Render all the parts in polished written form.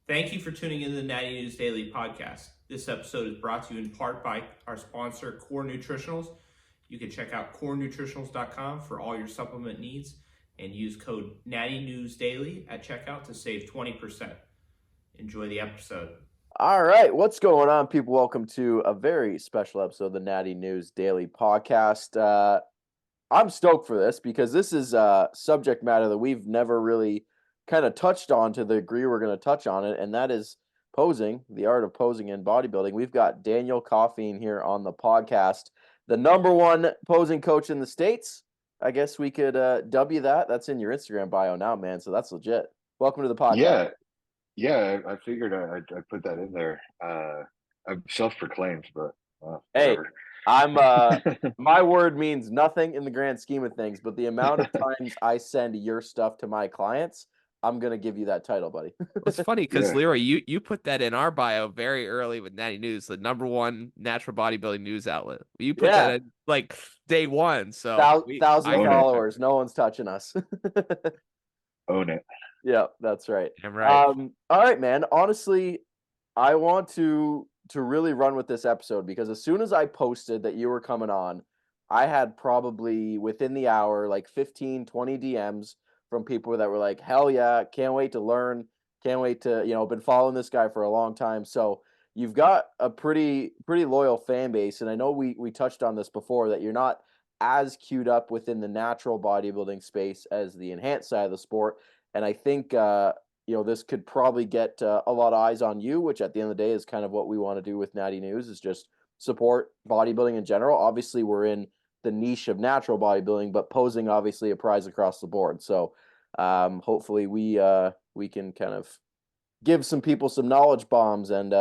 Thank you for tuning in to the Natty News Daily podcast. This episode is brought to you in part by our sponsor, Core Nutritionals. You can check out corenutritionals.com for all your supplement needs and use code Natty News Daily at checkout to save 20%. Enjoy the episode. All right, what's going on, people? Welcome to a very special episode of the Natty News Daily podcast. I'm stoked for this because this is a subject matter that we've never really kind of touched on to the degree we're going to touch on it, and that is posing, the art of posing in bodybuilding. We've got Daniel Coffeen here on the podcast, the number one posing coach in the States. I guess we could W that. That's in your Instagram bio now, man, so that's legit. Welcome to the podcast. Yeah, I figured I'd put that in there. I'm self-proclaimed, but Hey, whatever. I'm my word means nothing in the grand scheme of things, but the amount of times I send your stuff to my clients, I'm gonna give you that title, buddy. It's funny because Yeah. Leroy, you put that in our bio very early with Natty News, the number one natural bodybuilding news outlet. You put Yeah. that in like day one. So Thousand own it. followers, no one's touching us. Own it. Yeah, that's right. I'm right. All right, man. Honestly, I want to really run with this episode because as soon as I posted that you were coming on, I had probably within the hour like 15, 20 DMs from people that were like, "Hell yeah, can't wait to learn, can't wait to, been following this guy for a long time." So, you've got a pretty loyal fan base, and I know we touched on this before that you're not as queued up within the natural bodybuilding space as the enhanced side of the sport. And I think this could probably get a lot of eyes on you, which at the end of the day is kind of what we want to do with Natty News, is just support bodybuilding in general. Obviously, we're in the niche of natural bodybuilding, but posing obviously applies across the board. So hopefully we can kind of give some people some knowledge bombs and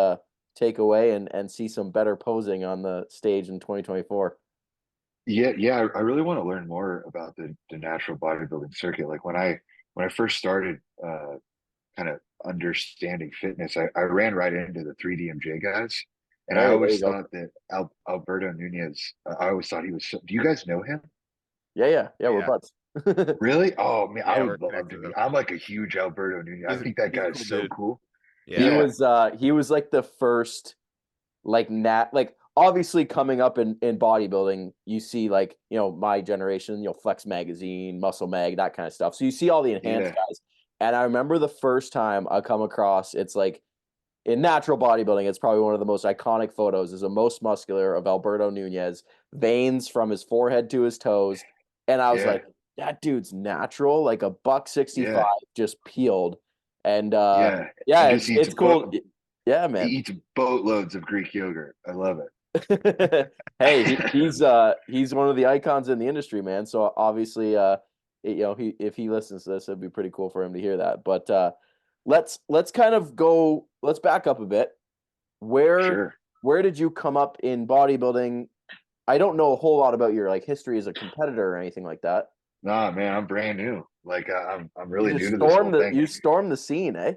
take away and see some better posing on the stage in 2024. Yeah. I really want to learn more about the natural bodybuilding circuit. Like when I first started kind of understanding fitness, I ran right into the 3DMJ guys. And I Hey, there always you go. thought that Alberto Nunez, I always thought he was do you guys know him? Yeah, we're Yeah. buds. Really? Oh man, I Yeah, would we're love to connected be. with I'm like a huge Alberto Nunez. I think that he's a guy's cool so dude. cool. Yeah. He was like the first like obviously coming up in bodybuilding, you see like, my generation, Flex Magazine, Muscle Mag, that kind of stuff. So you see all the enhanced Yeah. guys. And I remember the first time I come across, it's like in natural bodybuilding, it's probably one of the most iconic photos is the most muscular of Alberto Nunez, veins from his forehead to his toes. And I was Yeah. like, that dude's natural, like a $165 Yeah. just peeled. And Yeah. yeah, And just it's cool. Yeah, He man. eats boatloads of Greek yogurt. I love it. Hey, he's one of the icons in the industry, man. So obviously, if he listens to this, it'd be pretty cool for him to hear that. But let's back up a bit. Sure. Where did you come up in bodybuilding? I don't know a whole lot about your like history as a competitor or anything like that. Nah, man, I'm brand new. Like I'm really You new just to this whole thing. you stormed the scene, eh?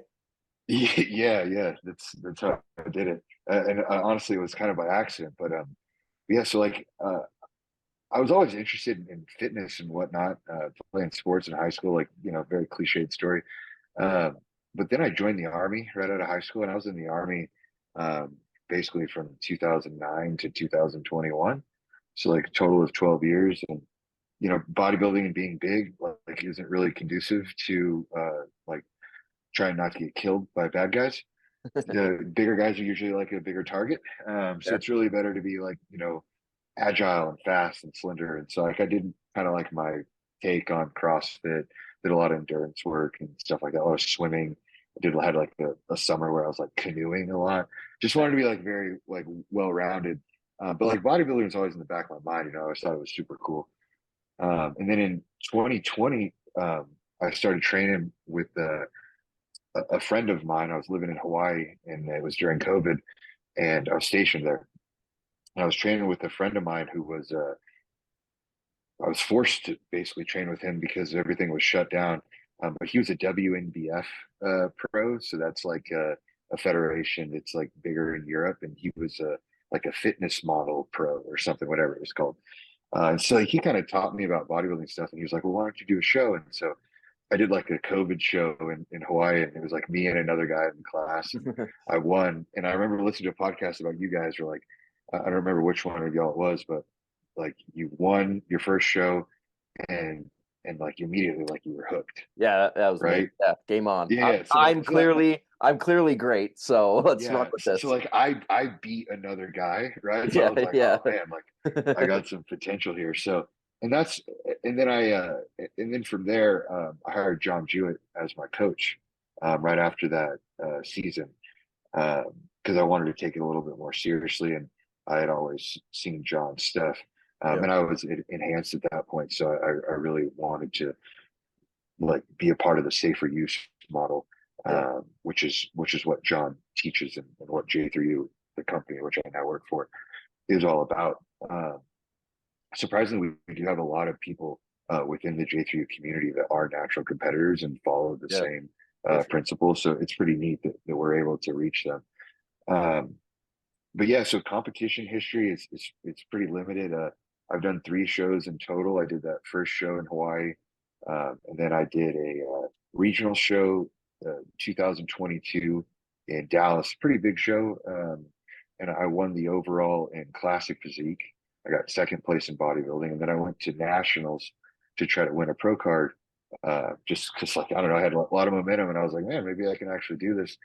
Yeah. That's how I did it. And honestly, it was kind of by accident. But yeah. So like I was always interested in fitness and whatnot. Playing sports in high school, like very cliched story. Um, but then I joined the army right out of high school, and I was in the army um, basically from 2009 to 2021. So like a total of 12 years, and bodybuilding and being big like isn't really conducive to like trying not to get killed by bad guys. The bigger guys are usually like a bigger target. So Yeah. it's really better to be like, agile and fast and slender. And so like I did kind of like my take on CrossFit, did a lot of endurance work and stuff like that. A lot of swimming. Had like a summer where I was like canoeing a lot. Just wanted to be like very like well rounded. But like bodybuilding was always in the back of my mind. I always thought it was super cool. And then in 2020, I started training with a friend of mine. I was living in Hawaii, and it was during COVID, and I was stationed there. And I was training with a friend of mine who was. I was forced to basically train with him because everything was shut down. But he was a WNBF pro, so that's like a federation. It's like bigger in Europe, and he was like a fitness model pro or something, whatever it was called. And so he kind of taught me about bodybuilding stuff, and he was like, "Well, why don't you do a show?" And so I did like a COVID show in Hawaii, and it was like me and another guy in the class. And I won, and I remember listening to a podcast about you guys. Were like, I don't remember which one of y'all it was, but like you won your first show, and like immediately like you were hooked, Yeah, that was me. right? Yeah, game on. Yeah, I'm clearly great. So let's run yeah. with So, this. so like I beat another guy, right? So I Yeah, was like, yeah. oh man, like I got some potential here. So and that's and then and then from there I hired John Jewett as my coach right after that season because I wanted to take it a little bit more seriously, and I had always seen John's stuff. Yeah. And I was enhanced at that point, so I really wanted to like be a part of the safer use model, which is what John teaches and what J3U, the company which I now work for, is all about. Surprisingly, we do have a lot of people within the J3U community that are natural competitors and follow the Yeah, same for sure. principles. So it's pretty neat that we're able to reach them. But yeah, so competition history is it's pretty limited. I've done 3 shows in total. I did that first show in Hawaii, and then I did a regional show, 2022 in Dallas, pretty big show, and I won the overall in classic physique. I got second place in bodybuilding, and then I went to nationals to try to win a pro card. Just because, like, I don't know, I had a lot of momentum, and I was like, man, maybe I can actually do this.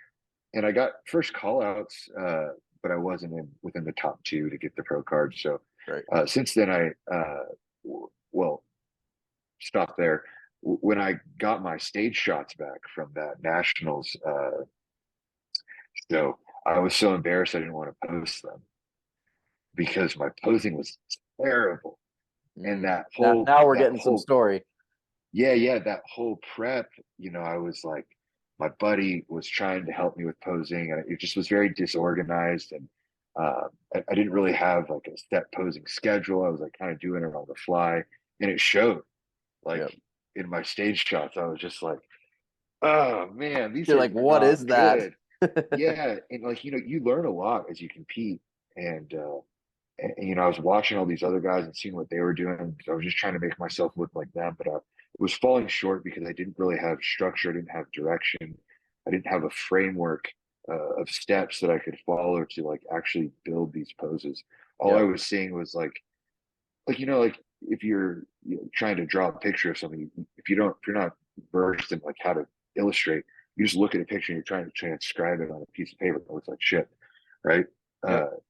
And I got first call outs, but I wasn't within the top 2 to get the pro card. So Right. since then, well, stop there. When I got my stage shots back from that nationals, so I was so embarrassed I didn't want to post them because my posing was terrible. And that whole now we're getting some story. Yeah, that whole prep, I was like, my buddy was trying to help me with posing, and it just was very disorganized, and I didn't really have like a set posing schedule. I was like kind of doing it on the fly, and it showed. Like Yep. in my stage shots, I was just like, oh man, these You're are like, what not is that? good. Yeah, and like you learn a lot as you compete, and I was watching all these other guys and seeing what they were doing. So I was just trying to make myself look like them, but it was falling short because I didn't really have structure. I didn't have direction. I didn't have a framework of steps that I could follow to like actually build these poses. All I was seeing was like like if you're trying to draw a picture of something, if you're not versed in like how to illustrate, you just look at a picture and you're trying to transcribe it on a piece of paper that looks like shit, right?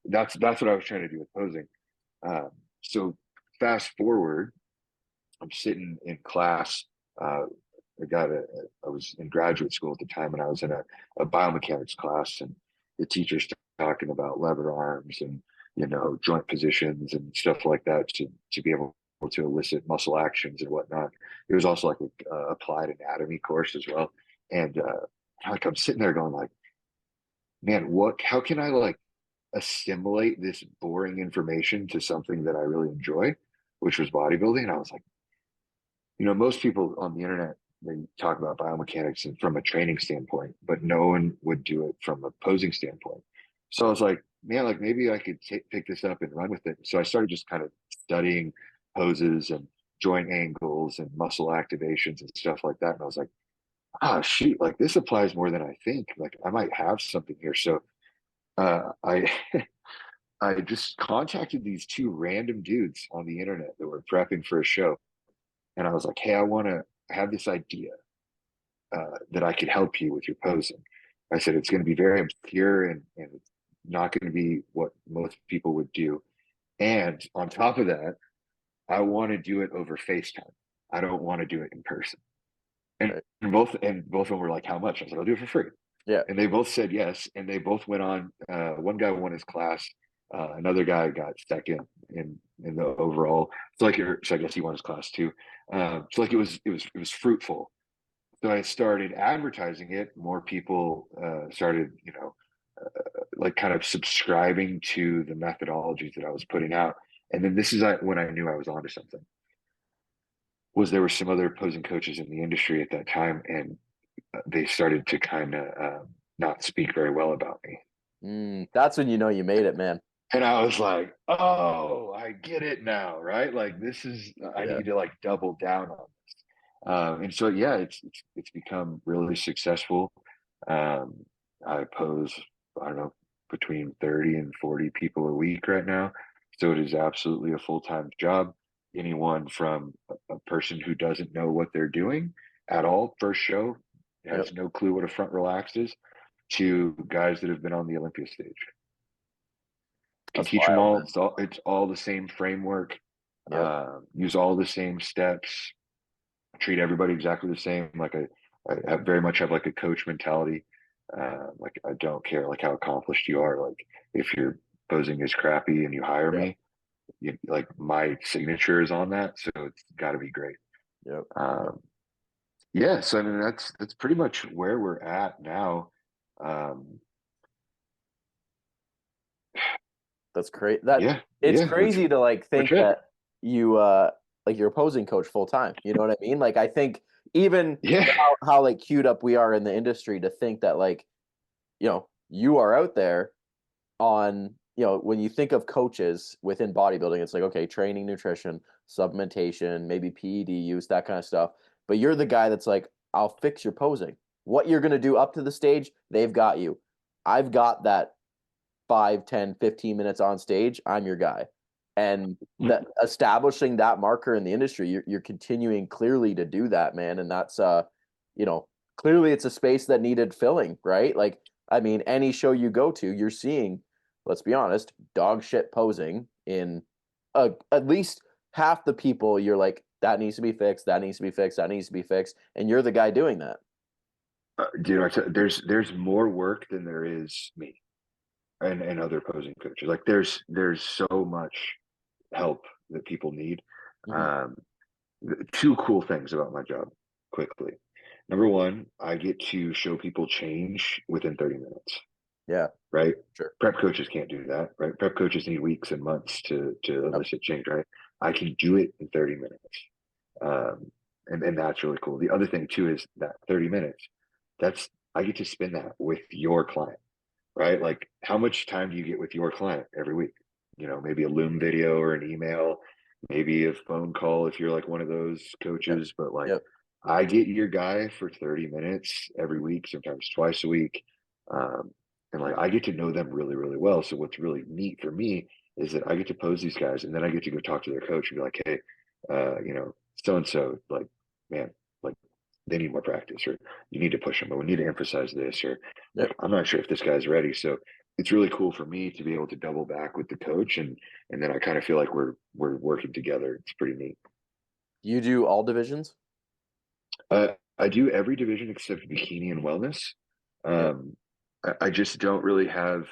That's what I was trying to do with posing. So fast forward, I'm sitting in class. I was in graduate school at the time, and I was in a biomechanics class, and the teacher's talking about lever arms and joint positions and stuff like that to be able to elicit muscle actions and whatnot. It was also like an applied anatomy course as well, and like I'm sitting there going like, man, how can I like assimilate this boring information to something that I really enjoy, which was bodybuilding. And I was like, most people on the internet, they talk about biomechanics and from a training standpoint, but no one would do it from a posing standpoint. So I was like, man, like maybe I could pick this up and run with it. So I started just kind of studying poses and joint angles and muscle activations and stuff like that. And I was like, shoot, like this applies more than I think. Like I might have something here. So I I just contacted these 2 random dudes on the internet that were prepping for a show. And I was like, hey, I want to have this idea that I could help you with your posing. I said, it's going to be very obscure and it's not going to be what most people would do. And on top of that, I want to do it over FaceTime. I don't want to do it in person. And, both of them were like, how much? I said, I'll do it for free. Yeah. And they both said yes. And they both went on. One guy won his class. Another guy got second in the overall. So I guess he won his class too. So like it was fruitful. So I started advertising it. More people started, like kind of subscribing to the methodologies that I was putting out. And then this is when I knew I was onto something. There were some other posing coaches in the industry at that time, and they started to kind of not speak very well about me. That's when you know you made it, man. And I was like, oh, I get it now, right? Like I need to like double down on this. And so, yeah, it's become really successful. I pose, I don't know, between 30 and 40 people a week right now. So it is absolutely a full-time job. Anyone from a person who doesn't know what they're doing at all, first show, Yep. has no clue what a front relax is, to guys that have been on the Olympia stage. Can That's teach them wild, all. man. It's all the same framework. Yep. Use all the same steps. Treat everybody exactly the same. Like I very much have like a coach mentality. Like I don't care like how accomplished you are. Like if your posing is crappy and you hire Yep. me, like my signature is on that, so it's got to be great. Yep. Yeah, so I mean that's pretty much where we're at now. Um, That's great. That yeah, it's yeah, that's crazy to like much think it. that you like you're opposing coach full time. You know what I mean? Like I think even Yeah, how like queued up we are in the industry to think that like, you are out there on, when you think of coaches within bodybuilding, it's like, okay, training, nutrition, supplementation, maybe PED use, that kind of stuff. But you're the guy that's like, I'll fix your posing. What you're going to do up to the stage, they've got you. I've got that 5, 10, 15 minutes on stage. I'm your guy. And that establishing that marker in the industry, you're continuing clearly to do that, man. And that's, clearly it's a space that needed filling, right? Like, I mean, any show you go to, you're seeing, let's be honest, dog shit posing in at least half the people. You're like, that needs to be fixed. That needs to be fixed. That needs to be fixed. And you're the guy doing that. dude, there's more work than there is me and other posing coaches. Like there's so much help that people need. Mhm. Um, Two cool things about my job quickly. Number one, I get to show people change within 30 minutes, Yeah, right? sure. Prep coaches can't do that, right? Prep coaches need weeks and months to Yep. elicit change, right? I can do it in 30 minutes. And that's really cool. The other thing too is that 30 minutes, that's I get to spend that with your client, right? Like how much time do you get with your client every week? Maybe a Loom video or an email, maybe a phone call if you're like one of those Yep. coaches, but like Yep. I get your guy for 30 minutes every week, sometimes twice a week. Um, and like I get to know them really, really well. So what's really neat for me is that I get to pose these guys and then I get to go talk to their coach and be like, hey, so and so, like, man, like they need more practice, or you need to push them, or we need to emphasize this, or Yep. like I'm not sure if this guy's ready. So it's really cool for me to be able to double back with the coach, and then I kind of feel like we're working together. It's pretty neat. You do all divisions? I do every division except bikini and wellness. Yep. I just don't really have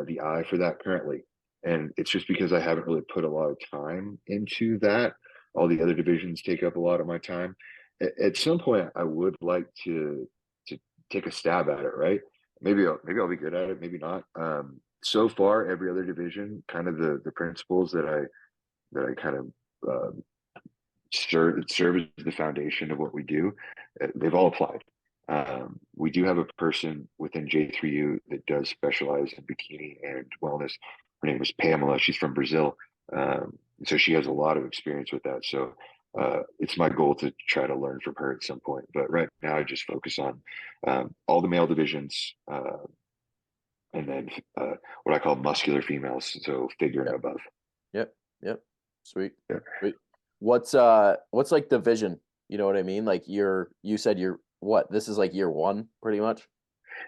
the eye for that currently, and it's just because I haven't really put a lot of time into that. All the other divisions take up a lot of my time. At some point, I would like to take a stab at it. Right? Maybe I'll be good at it. Maybe not. So far, every other division, kind of the principles that I kind of serve as the foundation of what we do. They've all applied. We do have a person within J3U that does specialize in bikini and wellness. Her name is Pamela. She's from Brazil. So she has a lot of experience with that. So it's my goal to try to learn from her at some point. But right now, I just focus on all the male divisions, and then what I call muscular females, so figure and Yep. above. Yep. Yep. Sweet. Yeah. Sweet. What's like the vision? You know what I mean? Like you said you're what? This is like year one, pretty much.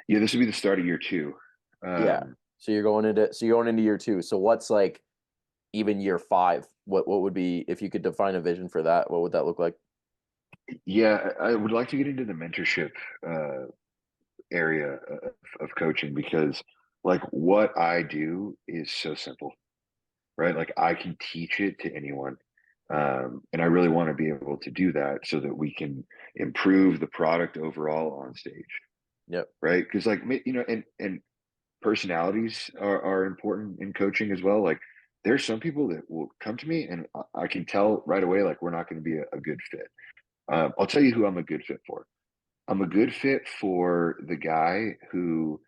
Yeah, this would be the start of year two. Yeah. So you're going into year two. So what's like even year five? What would be, if you could define a vision for that, what would that look like? Yeah, I would like to get into the mentorship uh, area of coaching, because like what I do is so simple, right? Like I can teach it to anyone. And I really want to be able to do that so that we can improve the product overall on stage, Yep. right? Because like, and personalities are important in coaching as well. Like there's some people that will come to me and I can tell right away, like we're not going to be a good fit. I'll tell you who I'm a good fit for. I'm a good fit for the guy who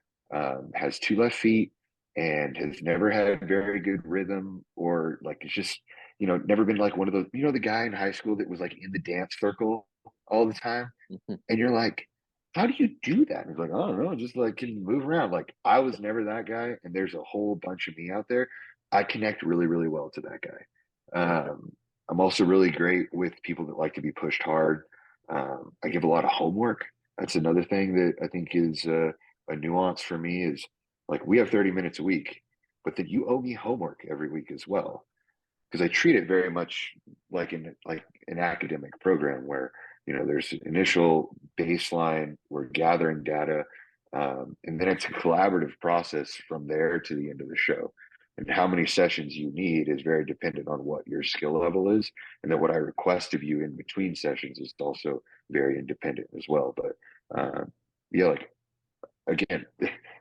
has two left feet and has never had very good rhythm, or like it's just, never been like one of those, the guy in high school that was like in the dance circle all the time. And you're like, how do you do that? And he's like, I don't know, just like can move around. Like I was never that guy, and there's a whole bunch of me out there. I connect really, really well to that guy. I'm also really great with people that like to be pushed hard. I give a lot of homework. That's another thing that I think is a nuance for me is like we have 30 minutes a week, but then you owe me homework every week as well because I treat it very much like an academic program where there's initial baseline, we're gathering data, and then it's a collaborative process from there to the end of the show. And how many sessions you need is very dependent on what your skill level is, and then what I request of you in between sessions is also very independent as well. But yeah, like again,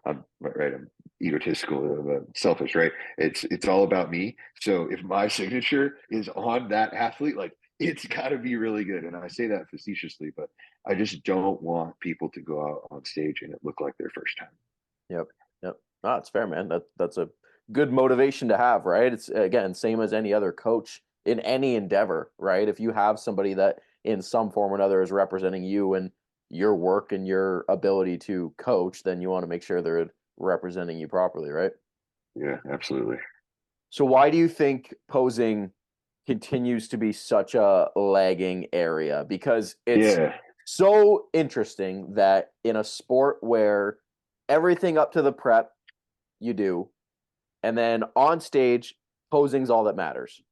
I'm right. I'm egotistical, selfish, right? It's all about me. So if my signature is on that athlete, like it's got to be really good. And I say that facetiously, but I just don't want people to go out on stage and it look like their first time. Yep. Yep. No, it's fair, man. That's a good motivation to have, right? It's again, same as any other coach in any endeavor, right? If you have somebody that in some form or another is representing you and your work and your ability to coach, then you want to make sure they're representing you properly, right? Yeah, absolutely. So why do you think posing continues to be such a lagging area? Because it's so interesting that in a sport where everything up to the prep you do, and then on stage, posing's all that matters.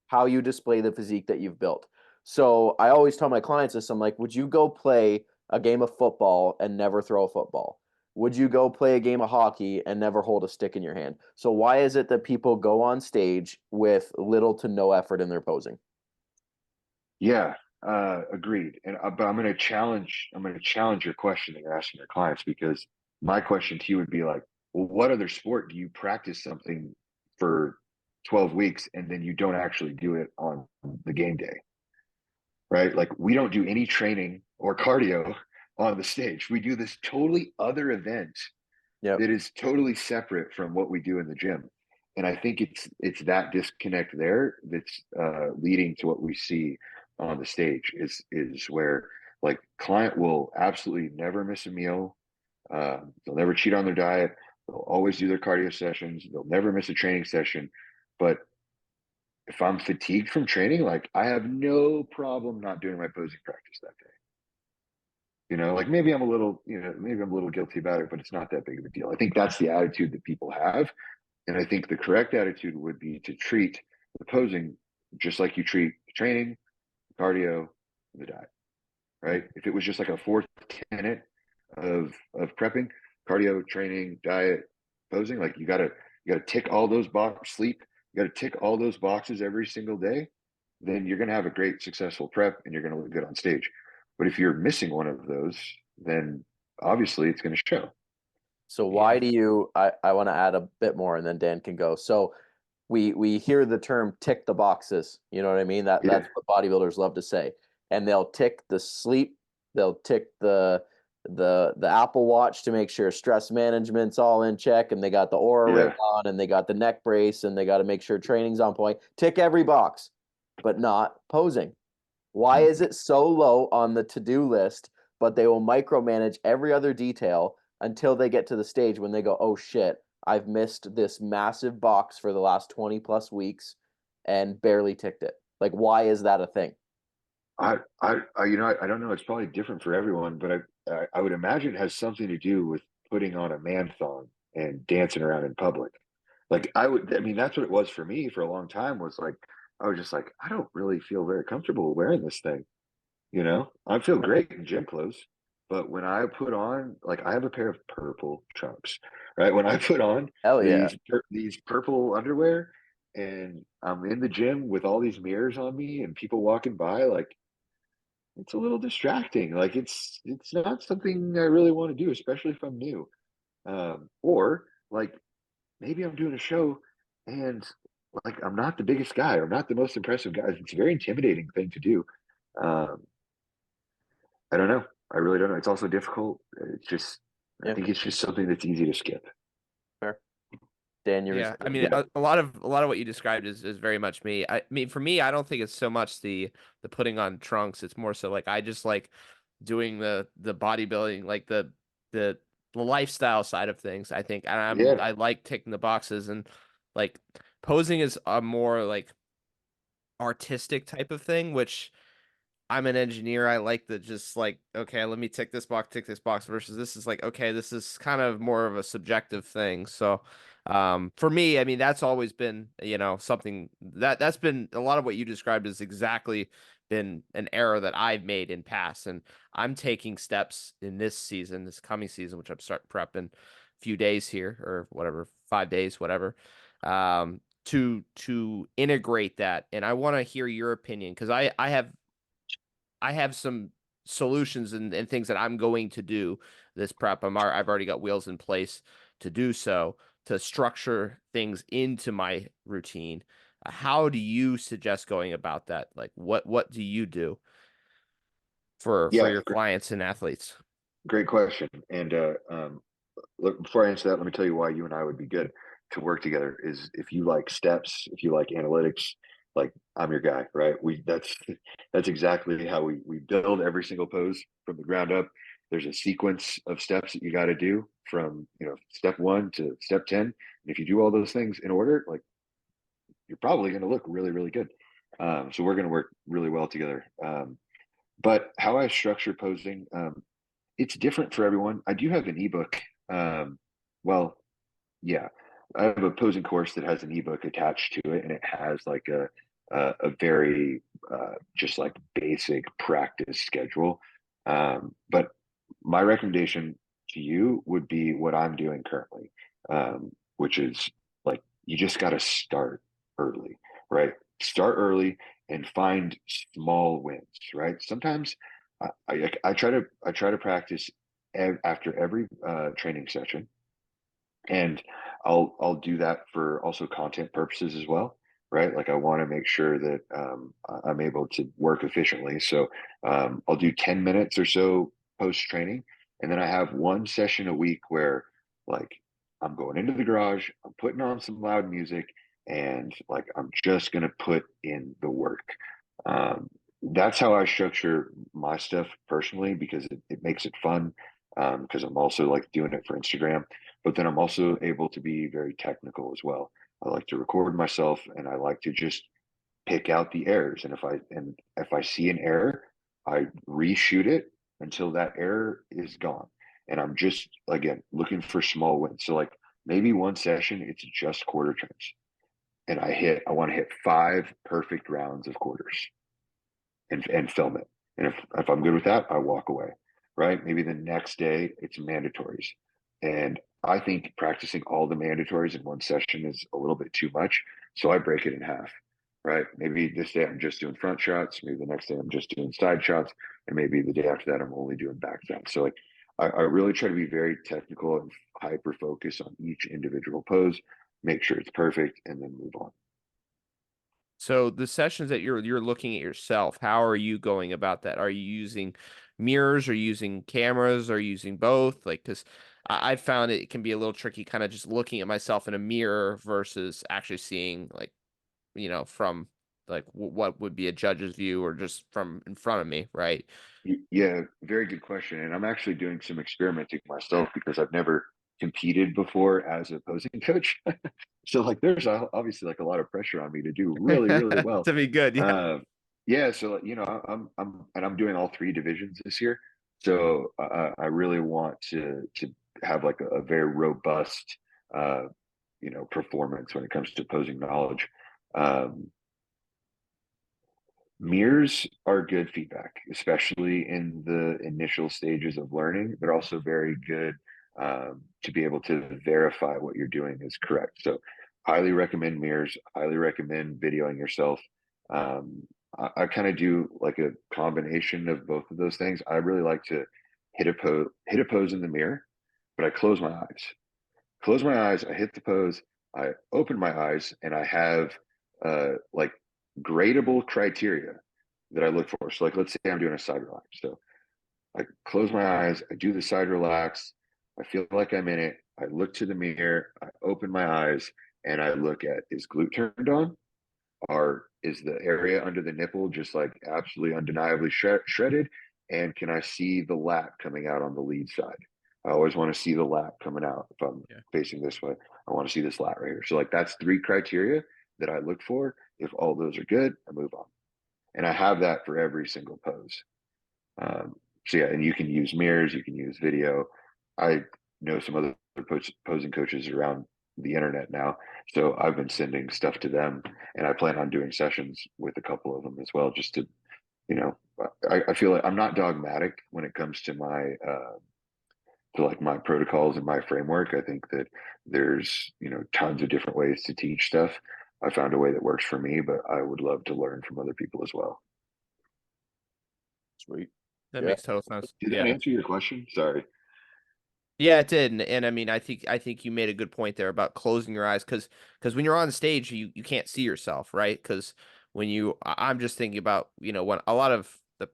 How you display the physique that you've built. So I always tell my clients this, I'm like, would you go play a game of football and never throw a football? Would you go play a game of hockey and never hold a stick in your hand? So why is it that people go on stage with little to no effort in their posing? Yeah, agreed. And but I'm going to challenge your question that you're asking your clients, because my question to you would be like, well, what other sport do you practice something for 12 weeks and then you don't actually do it on the game day? Right? Like we don't do any training or cardio on the stage. We do this totally other event that is totally separate from what we do in the gym. And I think it's that disconnect there that's leading to what we see on the stage is where like client will absolutely never miss a meal. They'll never cheat on their diet. They'll always do their cardio sessions. They'll never miss a training session. But if I'm fatigued from training, like I have no problem not doing my posing practice that day. Like maybe I'm a little, maybe I'm a little guilty about it, but it's not that big of a deal. I think that's the attitude that people have. And I think the correct attitude would be to treat the posing just like you treat training, cardio, and the diet, right? If it was just like a fourth tenet of prepping, cardio, training, diet, posing, like you gotta tick all those boxes, sleep, you gotta tick all those boxes every single day, then you're gonna have a great successful prep and you're gonna look good on stage. But if you're missing one of those, then obviously it's gonna show. So why do you, I want to add a bit more and then Dan can go. So we hear the term tick the boxes, you know what I mean? That's what bodybuilders love to say. And they'll tick the sleep, they'll tick the Apple Watch to make sure stress management's all in check, and they got the Aura ring on, and they got the neck brace, and they got to make sure training's on point. Tick every box, but not posing. Why is it so low on the to-do list, but they will micromanage every other detail until they get to the stage when they go, oh shit, I've missed this massive box for the last 20 plus weeks and barely ticked it? Like, why is that a thing? I don't know. It's probably different for everyone, but I would imagine it has something to do with putting on a man thong and dancing around in public. Like I mean, that's what it was for me for a long time, was like, I was just like, I don't really feel very comfortable wearing this thing. I feel great in gym clothes, but when I put on, like, I have a pair of purple trunks, right? When I put on these purple underwear and I'm in the gym with all these mirrors on me and people walking by, like, it's a little distracting. Like it's not something I really want to do, especially if I'm new. Or like maybe I'm doing a show and like I'm not the biggest guy or not the most impressive guy. It's a very intimidating thing to do. Um, I don't know. I really don't know. It's also difficult. It's just, I think it's just something that's easy to skip. Fair. Dan, you were Yeah, I saying? mean, a lot of what you described is very much me. I mean, for me, I don't think it's so much the putting on trunks. It's more so like I just like doing the bodybuilding, like the lifestyle side of things. I think, and Yeah, I like ticking the boxes, and like posing is a more like artistic type of thing, which I'm an engineer. I like the just like, okay, let me tick this box versus this is like, okay, this is kind of more of a subjective thing. So, for me, I mean, that's always been, something that's been a lot of what you described is exactly been an error that I've made in past. And I'm taking steps in this season, this coming season, which I'm start prep in a few days here or whatever, 5 days, whatever. To integrate that. And I want to hear your opinion because I have some solutions and things that I'm going to do this prep. I've already got wheels in place to do so, to structure things into my routine. How do you suggest going about that? Like what do you do for yeah, your clients and athletes? great question. And look, before I answer that, let me tell you why you and I would be good to work together. Is if you like steps, if you like analytics, like I'm your guy, right? That's exactly how we build every single pose from the ground up. There's a sequence of steps that you got to do from step 1 to step 10. And if you do all those things in order, like you're probably going to look really, really good. So we're going to work really well together. But how I structure posing, it's different for everyone. I do have an ebook. Well, yeah, I have a posing course that has an ebook attached to it, and it has like a very just like basic practice schedule. But my recommendation to you would be what I'm doing currently, which is like you just got to start early, right? Start early and find small wins, right? Sometimes I try to practice after every training session, and I'll do that for also content purposes as well, right? Like I want to make sure that I'm able to work efficiently. So I'll do 10 minutes or so post training, and then I have one session a week where like I'm going into the garage, I'm putting on some loud music, and like I'm just gonna put in the work. Um, that's how I structure my stuff personally because it makes it fun. Because I'm also like doing it for Instagram, but then I'm also able to be very technical as well. I like to record myself and I like to just pick out the errors. And if I see an error, I reshoot it until that error is gone. And I'm just again looking for small wins. So like maybe one session it's just quarter turns. And I want to hit 5 perfect rounds of quarters and film it. And if I'm good with that, I walk away. Right? Maybe the next day it's mandatories. And I think practicing all the mandatories in one session is a little bit too much. So I break it in half. Right? Maybe this day I'm just doing front shots. Maybe the next day I'm just doing side shots. And maybe the day after that I'm only doing back shots. So like I really try to be very technical and hyper focus on each individual pose, make sure it's perfect, and then move on. So the sessions that you're looking at yourself, how are you going about that? Are you using mirrors? Are you using cameras? Are you using both? Like, because I found it can be a little tricky, kind of just looking at myself in a mirror versus actually seeing, like, from like what would be a judge's view or just from in front of me, right? Yeah, very good question. And I'm actually doing some experimenting myself because I've never competed before as a posing coach. So like there's obviously like a lot of pressure on me to do really, really well. To be good, yeah. Yeah, so I'm doing all 3 divisions this year. So I really want to have like a very robust performance when it comes to posing knowledge. Um, Mirrors are good feedback, especially in the initial stages of learning. They're also very good to be able to verify what you're doing is correct. So, highly recommend mirrors. Highly recommend videoing yourself. I kind of do like a combination of both of those things. I really like to hit a pose in the mirror, but I close my eyes. Close my eyes. I hit the pose. I open my eyes, and I have like gradable criteria that I look for. So like let's say I'm doing a side relax. So I close my eyes, I do the side relax, I feel like I'm in it, I look to the mirror, I open my eyes, and I look at, is glute turned on? Or is the area under the nipple just like absolutely undeniably shredded? And can I see the lat coming out on the lead side? I always want to see the lat coming out. If I'm Yeah. facing this way, I want to see this lat right here. So like that's 3 criteria that I look for. If all those are good, I move on. And I have that for every single pose. So yeah, and you can use mirrors, you can use video. I know some other posing coaches around the internet now, so I've been sending stuff to them, and I plan on doing sessions with a couple of them as well, just to, you know, I feel like I'm not dogmatic when it comes to my to like my protocols and my framework. I think that there's, you know, tons of different ways to teach stuff. I found a way that works for me, but I would love to learn from other people as well. Sweet. That Yeah. makes total sense. Did Yeah. that answer your question? Sorry. Yeah, it did, and I mean, I think you made a good point there about closing your eyes, because when you're on stage, you can't see yourself, right? Because when I'm just thinking about, you know, when a lot of the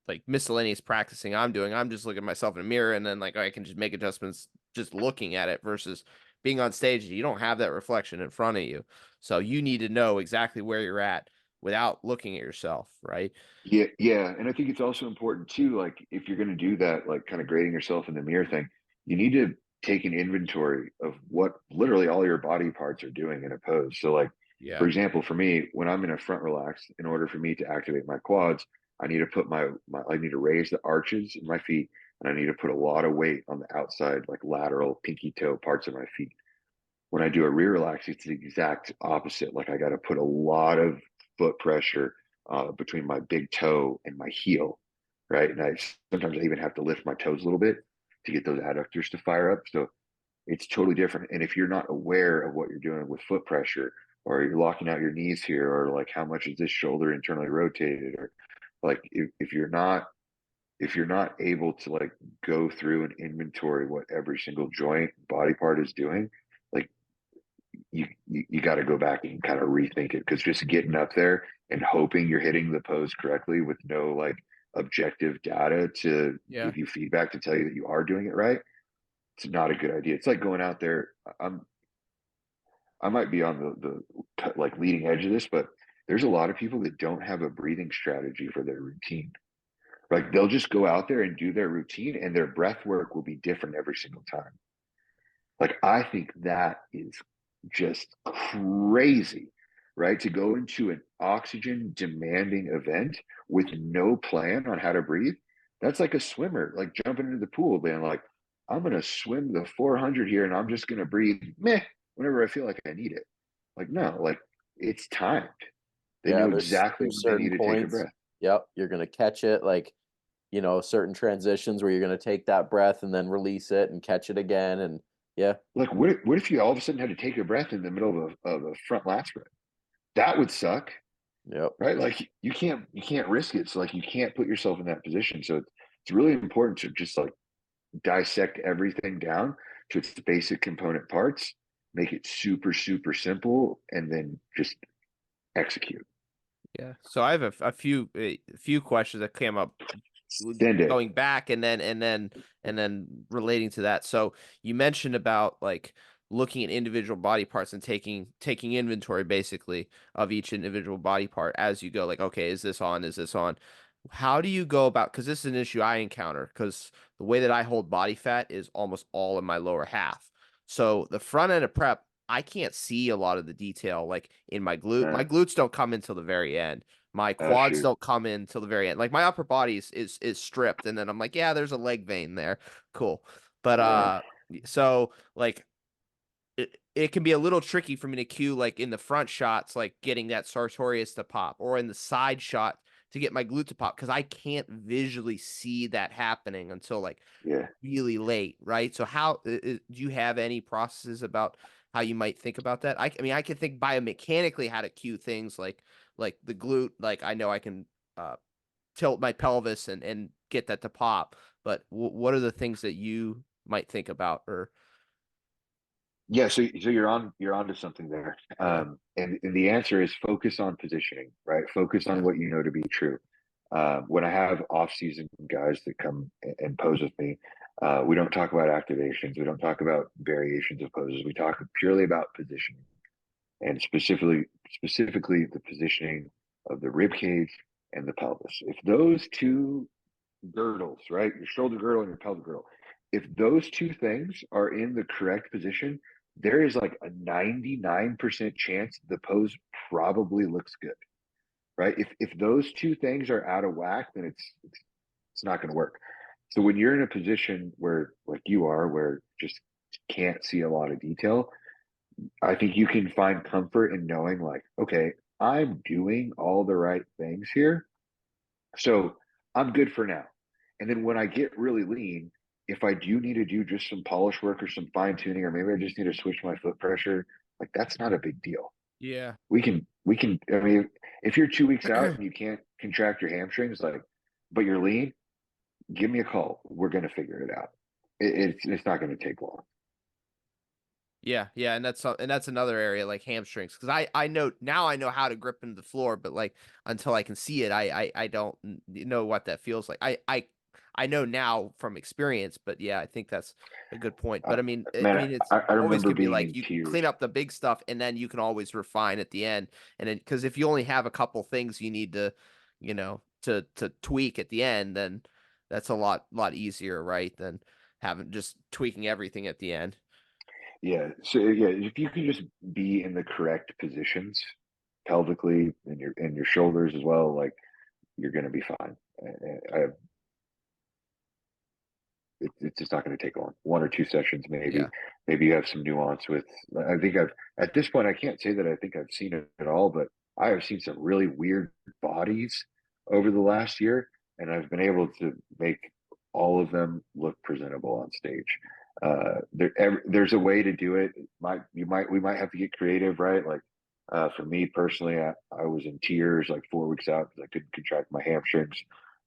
like miscellaneous practicing I'm doing, I'm just looking at myself in a mirror, and then like I can just make adjustments just looking at it, versus being on stage, you don't have that reflection in front of you, so you need to know exactly where you're at without looking at yourself, right? Yeah, yeah. And I think it's also important too, like if you're going to do that, like kind of grading yourself in the mirror thing, you need to take an inventory of what literally all your body parts are doing in a pose. So like, for Yeah, example, for me, when I'm in a front relax, in order for me to activate my quads, I need to put I need to raise the arches in my feet, and I need to put a lot of weight on the outside, like lateral pinky toe parts of my feet. When I do a rear relax, it's the exact opposite. Like I got to put a lot of foot pressure between my big toe and my heel, right? And I sometimes I even have to lift my toes a little bit to get those adductors to fire up. So it's totally different. And if you're not aware of what you're doing with foot pressure, or you're locking out your knees here, or like how much is this shoulder internally rotated, or like if you're not able to like go through and inventory what every single joint body part is doing, like you got to go back and kind of rethink it, because just getting up there and hoping you're hitting the pose correctly with no like objective data to yeah, give you feedback to tell you that you are doing it right, it's not a good idea. It's like going out there. I might be on the like leading edge of this, but there's a lot of people that don't have a breathing strategy for their routine. Like they'll just go out there and do their routine, and their breath work will be different every single time. Like, I think that is just crazy, right? To go into an oxygen demanding event with no plan on how to breathe. That's like a swimmer, like jumping into the pool, being like, I'm going to swim the 400 here and I'm just going to breathe meh whenever I feel like I need it. Like, no, like it's timed. They Yeah, know exactly there's when they need certain to take a points. breath. Yep, you're gonna catch it, like, you know, certain transitions where you're gonna take that breath and then release it and catch it again, and yeah, Like, what if you all of a sudden had to take a breath in the middle of a front lat spread? That would suck. yep, Right, like you can't risk it, so like you can't put yourself in that position. So it's really important to just like dissect everything down to its basic component parts, make it super simple, and then just execute. yeah. So I have a few questions that came up Send it. going back, and then relating to that. So you mentioned about like looking at individual body parts and taking inventory basically of each individual body part as you go, like, okay, is this on, is this on? How do you go about, because this is an issue I encounter, because the way that I hold body fat is almost all in my lower half. So the front end of prep, I can't see a lot of the detail like in my glute. uh, My glutes don't come until the very end. My oh quads shoot. don't come in till the very end. Like my upper body is stripped, and then I'm like, yeah, there's a leg vein there. Cool. But Yeah. so like it can be a little tricky for me to cue like in the front shots, like getting that sartorius to pop, or in the side shot to get my glute to pop, because I can't visually see that happening until like Yeah. really late, right? So how do you have any processes about how you might think about that? I mean, I can think biomechanically how to cue things like the glute, like I know I can uh tilt my pelvis and get that to pop, but what are the things that you might think about? Or Yeah, so you're onto something there. yeah, And the answer is focus on positioning, right? Focus on yeah, what you know to be true. When I have off-season guys that come and pose with me, We don't talk about activations. We don't talk about variations of poses. We talk purely about positioning, and specifically the positioning of the rib cage and the pelvis. If those two girdles, right, your shoulder girdle and your pelvic girdle, if those two things are in the correct position, there is like a 99% chance the pose probably looks good, right? If those two things are out of whack, then it's not going to work. So when you're in a position where, like you are, where just can't see a lot of detail, I think you can find comfort in knowing, like, okay, I'm doing all the right things here, so I'm good for now. And then when I get really lean, if I do need to do just some polish work or some fine tuning, or maybe I just need to switch my foot pressure, like that's not a big deal. Yeah. I mean, if you're 2 weeks out and you can't contract your hamstrings, like, but you're lean, give me a call. We're going to figure it out. It's not going to take long. Yeah, yeah, and that's another area like hamstrings, because I know now, I know how to grip into the floor, but like until I can see it, I don't know what that feels like. I know now from experience, but yeah, I think that's a good point. Uh, But I mean, Man, it's I always remember gonna be being like in you tears. clean up the big stuff, and then you can always refine at the end. And then because if you only have a couple things you need to, to tweak at the end, then that's a lot easier, right? Than having just tweaking everything at the end. Yeah. So yeah, if you can just be in the correct positions pelvically and your shoulders as well, like you're going to be fine. I, it's just not going to take long. 1 or 2 sessions, maybe. Yeah. Maybe you have some nuance with. I think I've at this point I can't say that I think I've seen it at all, but I have seen some really weird bodies over the last year, and I've been able to make all of them look presentable on stage. There's a way to do it. We might have to get creative, right? Like for me personally, I was in tears like 4 weeks out because I couldn't contract my hamstrings.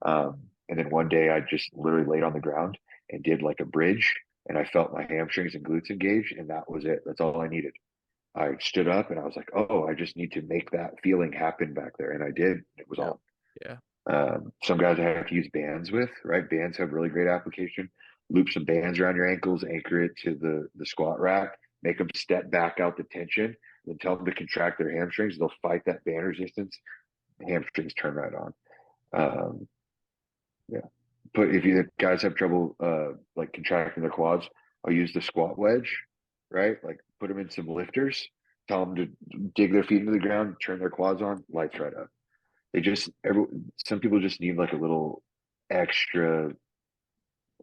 And then one day I just literally laid on the ground and did like a bridge, and I felt my hamstrings and glutes engaged, and that was it. That's all I needed. I stood up and I was like, oh, I just need to make that feeling happen back there. And I did. It was Yeah. on. Yeah. Some guys I have to use bands with, right? Bands have really great application. Loop some bands around your ankles, anchor it to the squat rack, make them step back out the tension, then tell them to contract their hamstrings. They'll fight that band resistance. Hamstrings turn right on. Um, yeah. But if you guys have trouble like contracting their quads, I'll use the squat wedge, right? Like put them in some lifters, tell them to dig their feet into the ground, turn their quads on, lights right up. Some people just need like a little extra,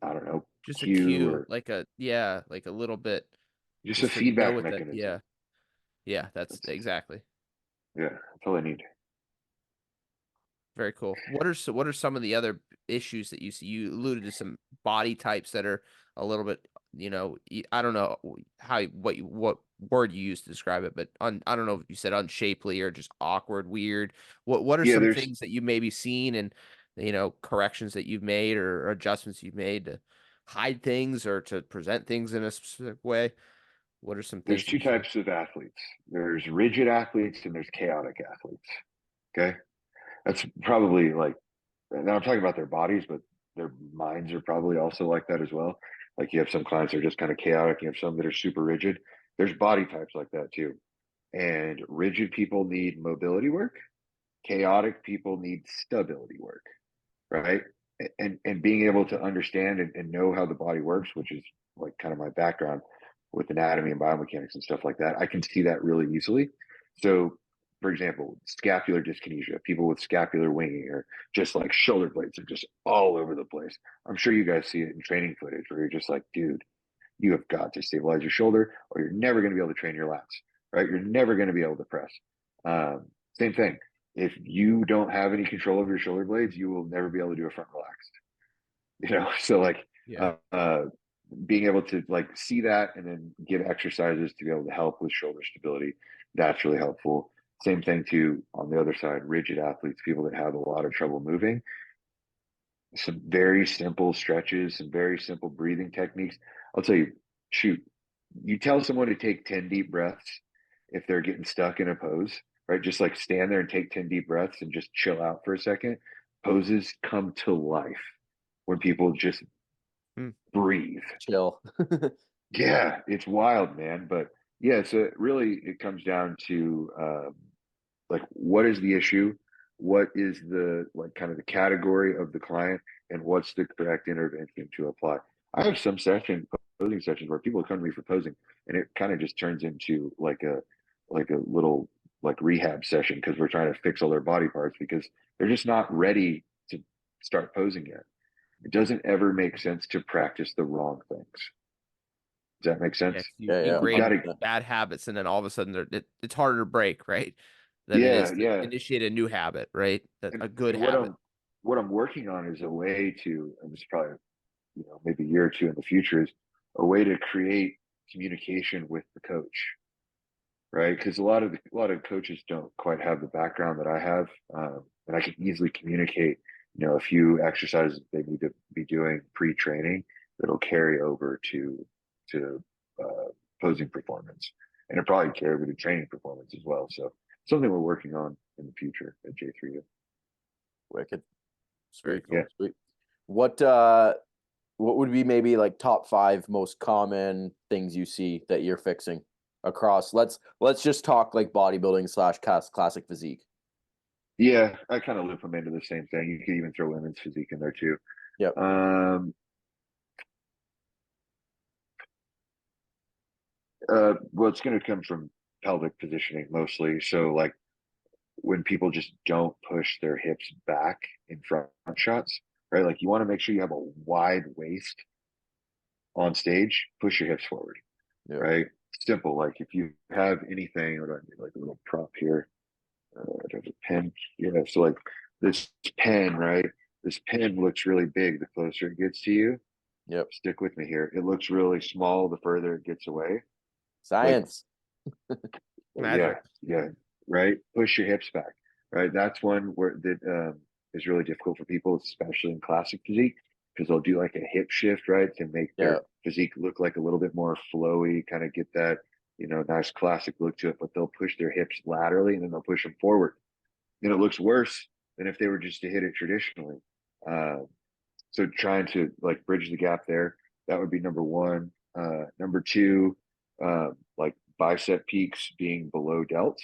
I don't know, Just a cue cue, or like like a little bit, just a just to know feedback what that. mechanism. Yeah. Yeah. That's That's exactly. yeah, that's all I need. Very cool. What are some of the other issues that you see? You alluded to some body types that are a little bit, I don't know what word you used to describe it, but I don't know if you said unshapely or just awkward, weird. What are Yeah, some there's things that you maybe seen, and corrections that you've made, or adjustments you've made to hide things or to present things in a specific way? What are some there's things that two you've seen? types of athletes. There's rigid athletes and there's chaotic athletes. Okay. That's probably like now I'm talking about their bodies, but their minds are probably also like that as well. Like you have some clients that are just kind of chaotic. You have some that are super rigid. There's body types like that too. And rigid people need mobility work. Chaotic people need stability work, right? And being able to understand and know how the body works, which is like kind of my background with anatomy and biomechanics and stuff like that, I can see that really easily. So, for example, scapular dyskinesia, people with scapular winging or just like shoulder blades are just all over the place. I'm sure you guys see it in training footage where you're just like, dude, you have got to stabilize your shoulder or you're never going to be able to train your lats, right? You're never going to be able to press. Same thing. If you don't have any control of your shoulder blades, you will never be able to do a front relaxed. So like Yeah. uh, uh, being able to like see that and then give exercises to be able to help with shoulder stability, that's really helpful. Same thing too on the other side, rigid athletes, people that have a lot of trouble moving, some very simple stretches, some very simple breathing techniques. I'll tell you, shoot, you tell someone to take 10 deep breaths if they're getting stuck in a pose, right? Just like stand there and take 10 deep breaths and just chill out for a second. Poses come to life when people just breathe. Chill. Yeah, it's wild, man. But yeah, so really it comes down to like what is the issue? What is the like kind of the category of the client and what's the correct intervention to apply? I have some posing sessions where people come to me for posing and it kind of just turns into like a little like rehab session because we're trying to fix all their body parts because they're just not ready to start posing yet. It doesn't ever make sense to practice the wrong things. Does that make sense? You Yeah, You ingrain gotta, bad habits, and then all of a sudden it's harder to break, right? Than it is to yeah. initiate a new habit, right? And, A good and habit. what I'm working on is a way to, and it's probably maybe a year or two in the future, is a way to create communication with the coach, right? Because a lot of coaches don't quite have the background that I have, and I can easily communicate, a few exercises they need to be doing pre-training that'll carry over to posing performance, and it probably carry over to training performance as well. So something we're working on in the future at J3U. Wicked. Very Sweet. cool. Yeah. Sweet. What would be maybe like top 5 most common things you see that you're fixing across? Let's just talk like bodybuilding / classic physique. Yeah, I kind of loop them into the same thing. You could even throw women's physique in there too. Yep. Well, it's going to come from pelvic positioning mostly. So, like when people just don't push their hips back in front shots, right? Like you want to make sure you have a wide waist on stage, push your hips forward, Yep. right? Simple. Like if you have anything, what do I need? Like a little prop here. There's a pen. Yeah. So like this pen, right? This pen looks really big the closer it gets to you. Yep. Stick with me here. It looks really small the further it gets away. Science. Magic. Yeah, right. Push your hips back, right? That's one where that is really difficult for people, especially in classic physique, because they'll do like a hip shift, right, to make Yeah. their physique look like a little bit more flowy, kind of get that nice classic look to it. But they'll push their hips laterally and then they'll push them forward, and it looks worse than if they were just to hit it traditionally. So trying to like bridge the gap there, that would be number one. Number two, like bicep peaks being below delts,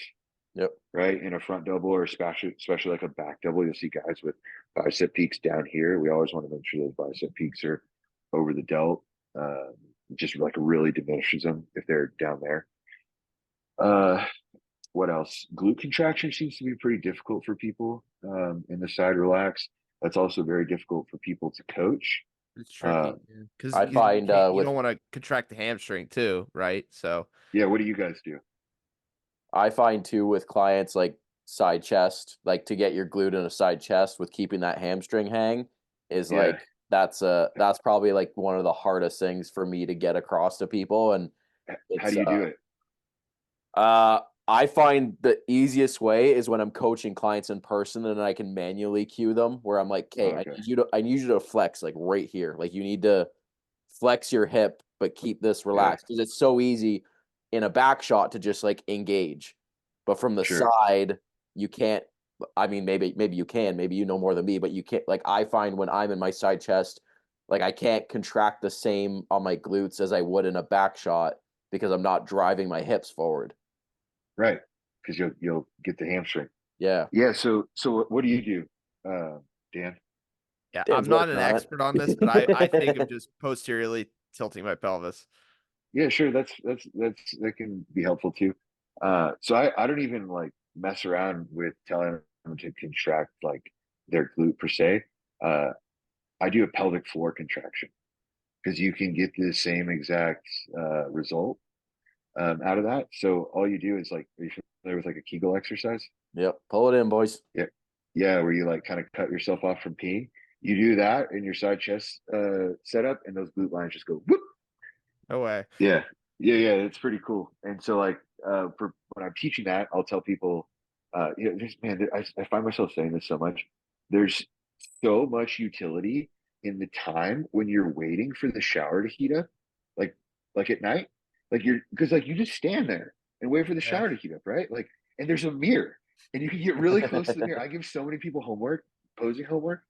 Yep. right? In a front double or especially like a back double, you'll see guys with bicep peaks down here. We always want to make sure those bicep peaks are over the delt. Just like really diminishes them if they're down there. What else? Glute contraction seems to be pretty difficult for people in the side relax. That's also very difficult for people to coach. It's tricky because I find you with don't want to contract the hamstring too, right? So Yeah, what do you guys do? I find too with clients like side chest, like to get your glute in a side chest with keeping that hamstring hang is Yeah. like that's probably like one of the hardest things for me to get across to people. And How do you do it? I find the easiest way is when I'm coaching clients in person and I can manually cue them where I'm like, "Okay, Okay. I need you to flex like right here. Like you need to flex your hip but keep this relaxed because it's so easy in a back shot to just like engage. But from the Sure. side, you can't. I mean, maybe you can, maybe you know more than me, but you can't. Like I find when I'm in my side chest, like I can't contract the same on my glutes as I would in a back shot because I'm not driving my hips forward. Right. Because you'll get the hamstring. Yeah. Yeah. So what do you do, Dan? yeah, Dan's I'm not working an on it. expert on this, but I think of just posteriorly tilting my pelvis. Yeah, sure. That can be helpful too. So I don't even like mess around with telling them to contract like their glute per se. I do a pelvic floor contraction because you can get the same exact result out of that. So all you do is like, are you familiar with like a Kegel exercise? Yep. Pull it in, boys. Yeah, yeah, where you like kind of cut yourself off from peeing. You do that in your side chest setup, and those glute lines just go whoop. No way. Yeah, yeah, it's pretty cool. And so, like, for when I'm teaching that, I'll tell people, I find myself saying this so much. There's so much utility in the time when you're waiting for the shower to heat up, like, like at night, like because like you just stand there and wait for the shower to heat up, right? Like, and there's a mirror, and you can get really close to the mirror. I give so many people homework, posing homework.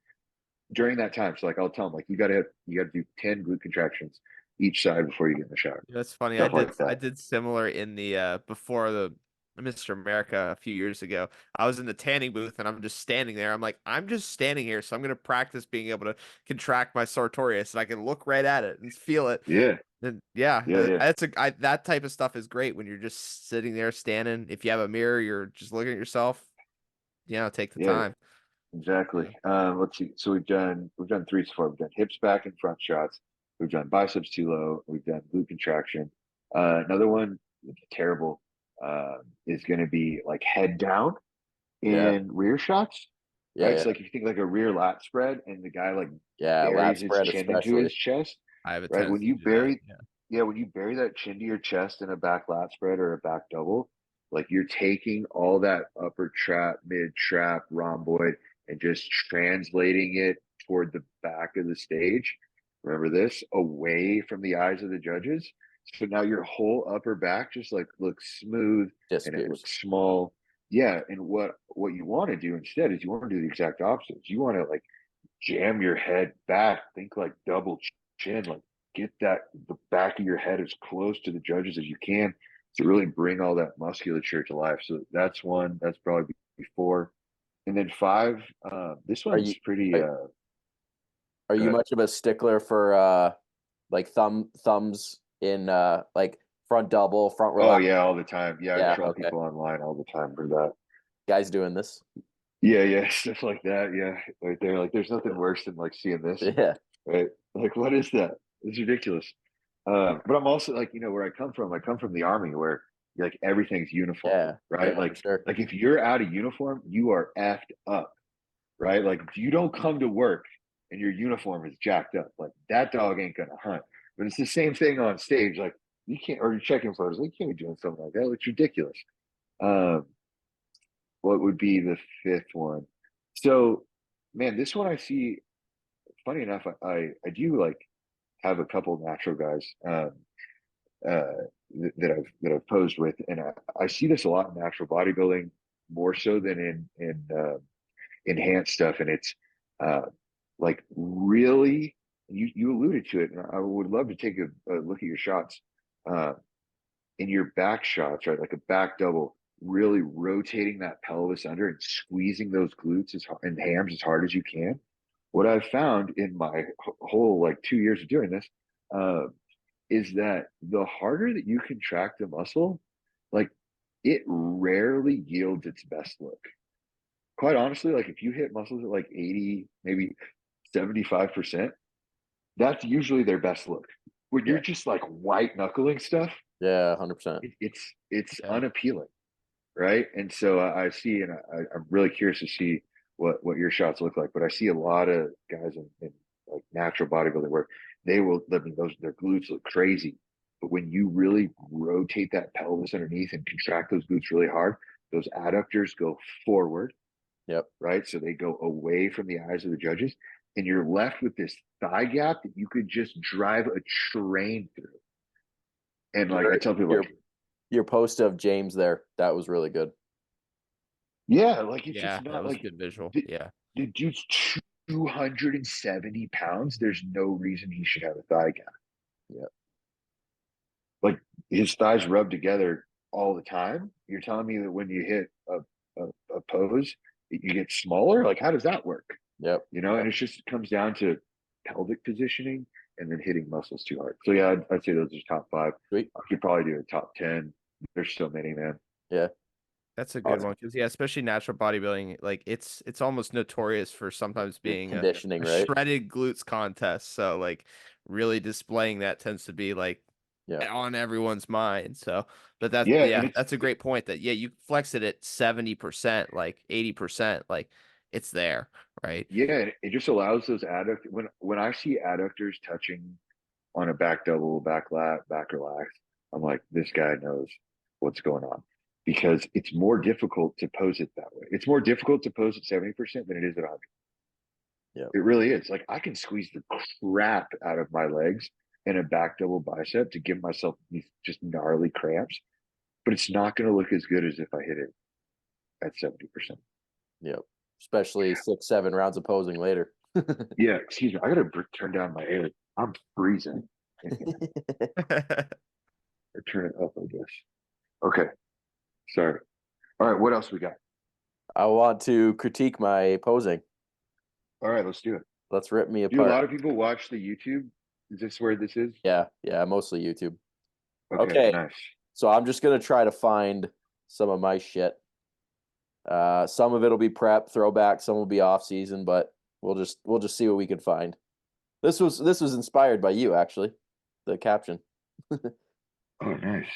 during that time. So like I'll tell them like you gotta do 10 glute contractions each side before you get in the shower. That's funny. Stuff like I that. did similar in the before the Mr. America a few years ago. I was in the tanning booth and I'm just standing there. I'm like, I'm just standing here, so I'm gonna practice being able to contract my sartorius and I can look right at it and feel it. Yeah. And yeah, Yeah. Yeah. that type of stuff is great when you're just sitting there standing. If you have a mirror, you're just looking at yourself. Take the Yeah. time. Exactly. Let's see. So we've done three so far. We've done hips back and front shots. We've done biceps too low. We've done glute contraction. Another one that's terrible is going to be like head down Yeah. in rear shots. Yeah. Right. Yeah. So like if you think like a rear lat spread and the guy like Yeah. Lat buries his spread, chin into especially. his chest, I have a right? When tendency you to do that. bury, yeah, when you bury that chin to your chest in a back lat spread or a back double, like you're taking all that upper trap, mid trap, rhomboid, and just translating it toward the back of the stage. Remember this, away from the eyes of the judges. So now your whole upper back just like looks smooth and it Disappears. looks small. Yeah, and what you want to do instead is you want to do the exact opposite. You want to like jam your head back, think like double chin, like get that the back of your head as close to the judges as you can to really bring all that musculature to life. So that's one. That's probably four, and then five. This Are one's you pretty. are, are you Good. much of a stickler for like thumbs in like front double, front Oh relax? yeah, all the time. Yeah, I Yeah, troll okay. people online all the time for that. Guys doing this. Yeah, yeah, stuff like that. Yeah, right there. Like, there's nothing worse than like seeing this. Yeah. Right? Like, what is that? It's ridiculous. But I'm also like, where I come from the army where like everything's uniform, Yeah. right? Yeah, for sure. Like if you're out of uniform, you are effed up, right? Like if you don't come to work and your uniform is jacked up, like that dog ain't gonna hunt. But it's the same thing on stage. Like you can't, or you're checking photos, like you can't be doing something like that. It's ridiculous. Um, what would be the fifth one? So, man, this one I see. Funny enough, I do like have a couple natural guys that I've posed with, and I see this a lot in natural bodybuilding more so than in enhanced stuff, and it's uh, like really you alluded to it, and I would love to take a look at your shots uh, in your back shots, right? Like a back double, really rotating that pelvis under and squeezing those glutes and hams as hard as you can. What I've found in my whole like 2 years of doing this uh, is that the harder that you contract the muscle, like it rarely yields its best look. Quite honestly, like if you hit muscles at like 80, maybe 75%, that's usually their best look. When Yeah. you're just like white knuckling stuff, Yeah, 100%. it's Yeah. unappealing, right? And so I see, and I'm really curious to see what your shots look like. But I see a lot of guys in like natural bodybuilding where they will, I mean, those their glutes look crazy, but when you really rotate that pelvis underneath and contract those glutes really hard, those adductors go forward, Yep. right? So they go away from the eyes of the judges, and you're left with this thigh gap that you could just drive a train through. And like I tell people, Your like, your post of James there, that was really good. yeah, like it's Yeah, just that not was a like good visual. the, Yeah. the dude's 270 pounds. There's no reason he should have a thigh gap. Yep. Like his thighs rub together all the time. You're telling me that when you hit a pose, you get smaller? Like, how does that work? Yep. And it just comes down to pelvic positioning and then hitting muscles too hard. So yeah, I'd say those are top five. Sweet. I could probably do a top 10. There's so many, man. Yeah. That's a good Awesome. one because especially natural bodybuilding, like it's almost notorious for sometimes being Conditioning, a right? shredded glutes contest. So like really displaying that tends to be like Yeah. on everyone's mind. So, but Yeah, and that's a great point. That you flex it at 70%, like 80%, like it's there, right? yeah, it just allows those adductors. When I see adductors touching on a back double, back lat, back relax, I'm like, this guy knows what's going on because it's more difficult to pose it that way. It's more difficult to pose at 70% than it is at 100. Yeah. It really is. Like I can squeeze the crap out of my legs in a back double bicep to give myself these just gnarly cramps, but it's not going to look as good as if I hit it at 70%. Yep. Especially 6, 7 rounds of posing later. Yeah, excuse me. I gotta turn down my air. I'm freezing. Or turn it up, I guess. Okay, sorry. All right, what else we got? I want to critique my posing. All right, let's do it. Let's rip me Do a apart. lot of people watch the YouTube? Is this where this is? Yeah, mostly YouTube. Okay, Okay. nice. So I'm just gonna try to find some of my shit. Some of it'll be prep, throwback, some will be off season, but we'll just see what we can find. This was inspired by you, actually. The caption. Oh, nice.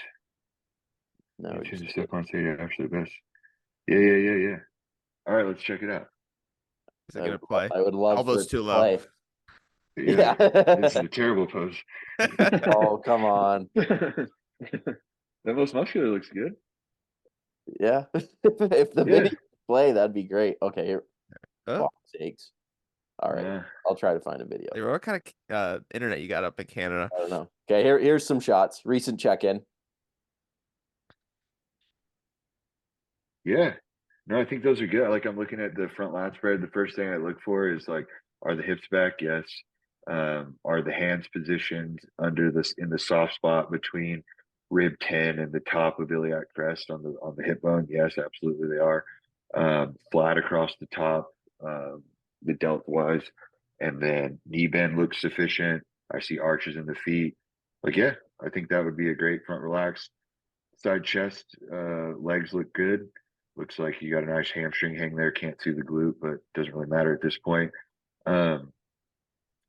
No, You just tend to step on stage after the best. Yeah. All right, let's check it out. Is it gonna play? I would love Elbows for it too to low. play. Yeah, this is a terrible pose. Oh, come on. That most muscular looks good. Yeah. If the video play, that'd be great. Okay, here. Oh. Fuck sakes. All right. I'll try to find a video. Like, what kind of internet you got up in Canada? I don't know. Okay, here's some shots. Recent check-in. Yeah. No, I think those are good. Like I'm looking at the front lat spread. The first thing I look for is like, are the hips back? Yes. Are the hands positioned under this in the soft spot between rib 10 and the top of iliac crest on the hip bone? Yes, absolutely they are. Flat across the top, the delt wise, and then knee bend looks sufficient. I see arches in the feet. Like, yeah, I think that would be a great front relax. Side chest, legs look good. Looks like you got a nice hamstring hang there. Can't see the glute, but doesn't really matter at this point. Um,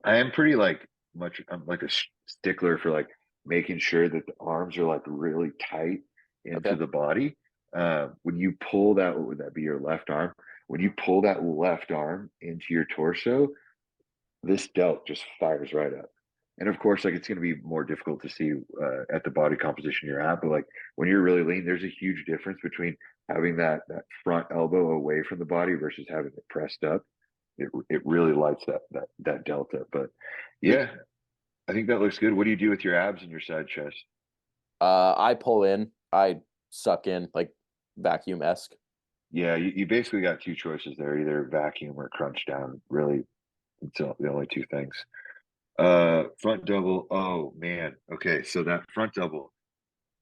I am pretty I'm like a stickler for like making sure that the arms are like really tight into the body. When you pull that, what would that be, your left arm? When you pull that left arm into your torso, this delt just fires right up. And of course, like it's going to be more difficult to see at the body composition you're at, but like when you're really lean, there's a huge difference between having that front elbow away from the body versus having it pressed up. It really lights that delta. But yeah, I think that looks good. What do you do with your abs and your side chest? I pull in, I suck in, like vacuum-esque. Yeah, you basically got two choices there, either vacuum or crunch down. Really, it's the only two things. Front double. Oh man. Okay, so that front double.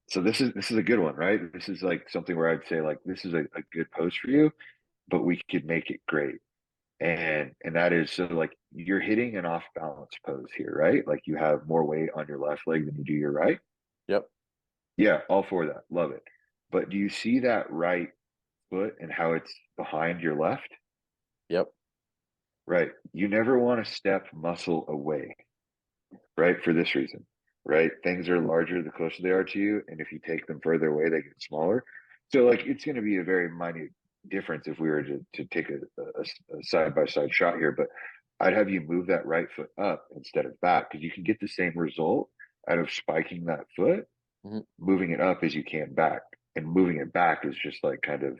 So this is a good one, right? This is like something where I'd say like this is a good pose for you, but we could make it great. And that is, so like you're hitting an off balance pose here, right? Like you have more weight on your left leg than you do your right. Yep. Yeah, all for that. Love it. But do you see that right foot and how it's behind your left? Yep. Right. You never want to step muscle away, right? For this reason, right? Things are larger the closer they are to you. And if you take them further away, they get smaller. So like it's going to be a very minute difference if we were to take a side-by-side shot here, but I'd have you move that right foot up instead of back, because you can get the same result out of spiking that foot, moving it up as you can back. And moving it back is just like kind of,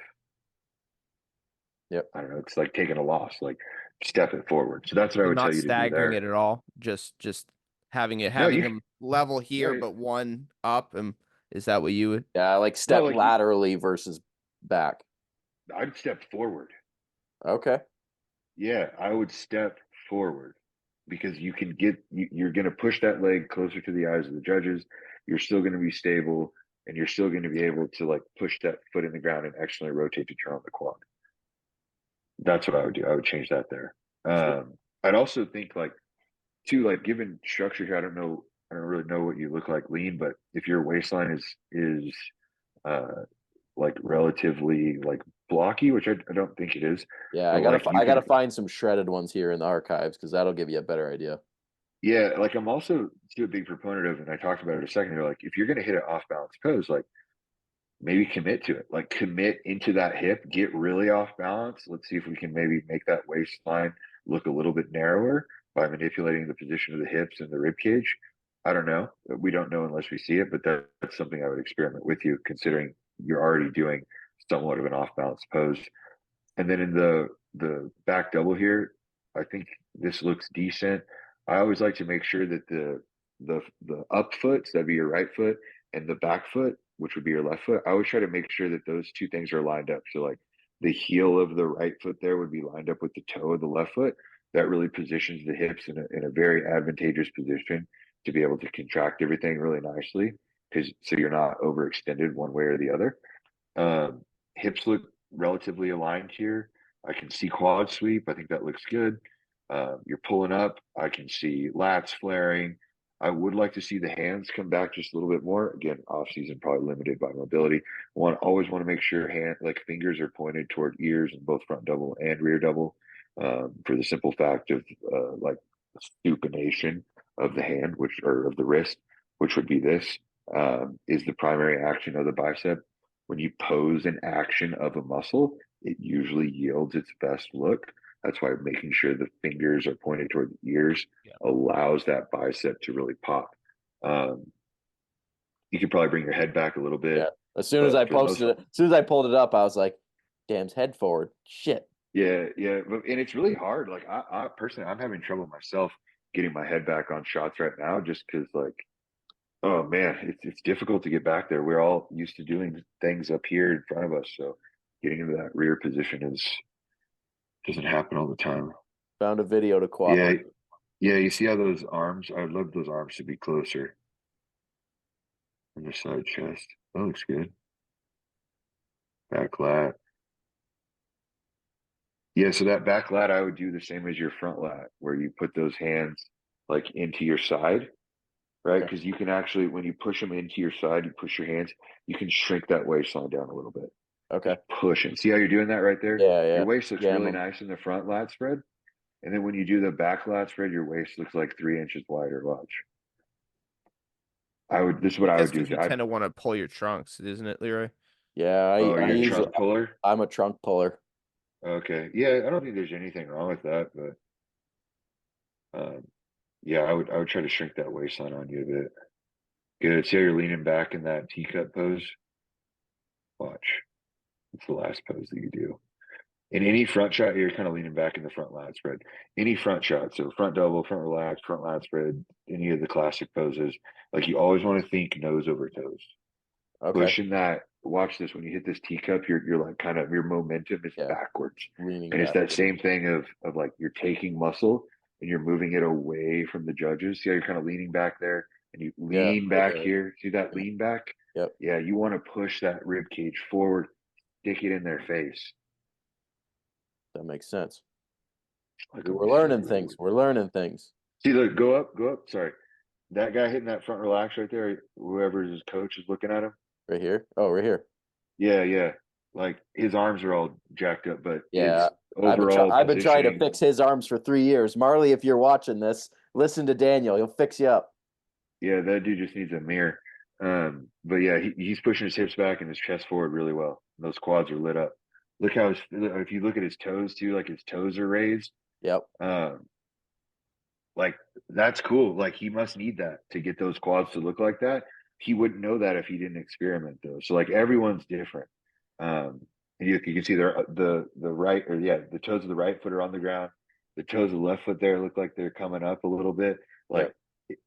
I don't know, it's like taking a loss, like step it forward. So that's what I would tell you to do there. Not staggering it at all, just having them level here, but one up. And is that what you would? Yeah, like step laterally versus back. I'd step forward. Okay. Yeah, I would step forward because you can you're going to push that leg closer to the eyes of the judges. You're still going to be stable, and you're still going to be able to like push that foot in the ground and externally rotate to turn on the quad. That's what I would do. I would change that there. I'd also think like too, like given structure here, I don't really know what you look like lean, but if your waistline is like relatively like blocky, which I don't think it is. Yeah, I gotta find some shredded ones here in the archives because that'll give you a better idea. Yeah, like I'm also too a big proponent of, and I talked about it a second ago, like if you're gonna hit an off balance pose, like maybe commit to it. Like commit into that hip, get really off balance. Let's see if we can maybe make that waistline look a little bit narrower by manipulating the position of the hips and the rib cage. I don't know. We don't know unless we see it, but that's something I would experiment with you, considering you're already doing somewhat of an off balance pose. And then in the back double here, I think this looks decent. I always like to make sure that the up foot, so that'd be your right foot, and the back foot, which would be your left foot, I always try to make sure that those two things are lined up. So like the heel of the right foot there would be lined up with the toe of the left foot. that really positions the hips in a very advantageous position to be able to contract everything really nicely, because so you're not overextended one way or the other. Hips look relatively aligned here. I can see quad sweep. I think that looks good. You're pulling up. I can see lats flaring. I would like to see the hands come back just a little bit more. Again, off season probably limited by mobility. Always want to make sure fingers are pointed toward ears in both front double and rear double, for the simple fact of like supination of the hand, of the wrist, which would be this, is the primary action of the bicep. When you pose an action of a muscle, it usually yields its best look. That's why making sure the fingers are pointed toward the ears allows that bicep to really pop. You could probably bring your head back a little bit. Yeah. As soon as I posted it, as soon as I pulled it up, I was like, "Damn, head forward, shit." Yeah, and it's really hard. Like I personally, I'm having trouble myself getting my head back on shots right now, just because like, oh man, it's difficult to get back there. We're all used to doing things up here in front of us, so getting into that rear position doesn't happen all the time. Found a video to cooperate. Yeah. You see how those arms? I'd love those arms to be closer on the side chest. That looks good. Back lat. Yeah, so that back lat, I would do the same as your front lat, where you put those hands like into your side, right? Because you can actually, when you push them into your side, you push your hands, you can shrink that waistline down a little bit. Okay. Just pushing. See how you're doing that right there? Yeah. Your waist looks really nice in the front lat spread. And then when you do the back lat spread, your waist looks like 3 inches wider. Watch. This is what I would do. You tend to want to pull your trunks, isn't it, Leroy? Yeah, you're a trunk puller? I'm a trunk puller. Okay. Yeah, I don't think there's anything wrong with that, but yeah, I would try to shrink that waistline on you a bit. Good. See how you're leaning back in that teacup pose? Watch. It's the last pose that you do. In any front shot, you're kind of leaning back in the front lat spread. Any front shot, so front double, front relax, front lat spread, any of the classic poses, like you always want to think nose over toes. Okay. Pushing that. Watch this. When you hit this teacup, you're like kind of, your momentum is backwards, leaning and it's that same thing of like you're taking muscle and you're moving it away from the judges. See how you're kind of leaning back there, and you lean back here. See that lean back? Yep. Yeah, you want to push that rib cage forward, stick it in their face. That makes sense. We're learning things. We're learning things. See, look, go up. Sorry. That guy hitting that front relax right there, whoever his coach is looking at him. Right here? Oh, right here. Yeah. Like his arms are all jacked up, but yeah, overall I've been trying to fix his arms for 3 years. Marley, if you're watching this, listen to Daniel. He'll fix you up. Yeah, that dude just needs a mirror. But yeah, he's pushing his hips back and his chest forward really well. And those quads are lit up. Look how if you look at his toes too, like his toes are raised. Yep. Like that's cool. Like he must need that to get those quads to look like that. He wouldn't know that if he didn't experiment though. So like everyone's different. And you can see the right, or the toes of the right foot are on the ground. The toes of the left foot there look like they're coming up a little bit. Like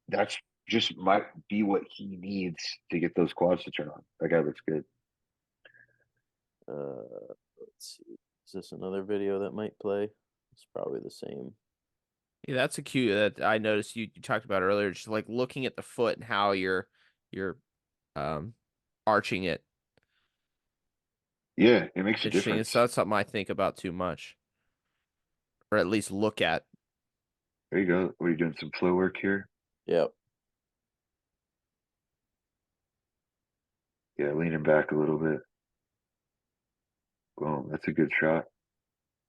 that's just might be what he needs to get those quads to turn on. That guy looks good. Let's see. Is this another video that might play? It's probably the same. Yeah, that's a cue that I noticed you talked about earlier, just like looking at the foot and how you're arching it. Yeah, it makes a difference. It's not something I think about too much, or at least look at. There you go. What are you doing? Some flow work here? Yep. Yeah, leaning back a little bit. Boom, that's a good shot.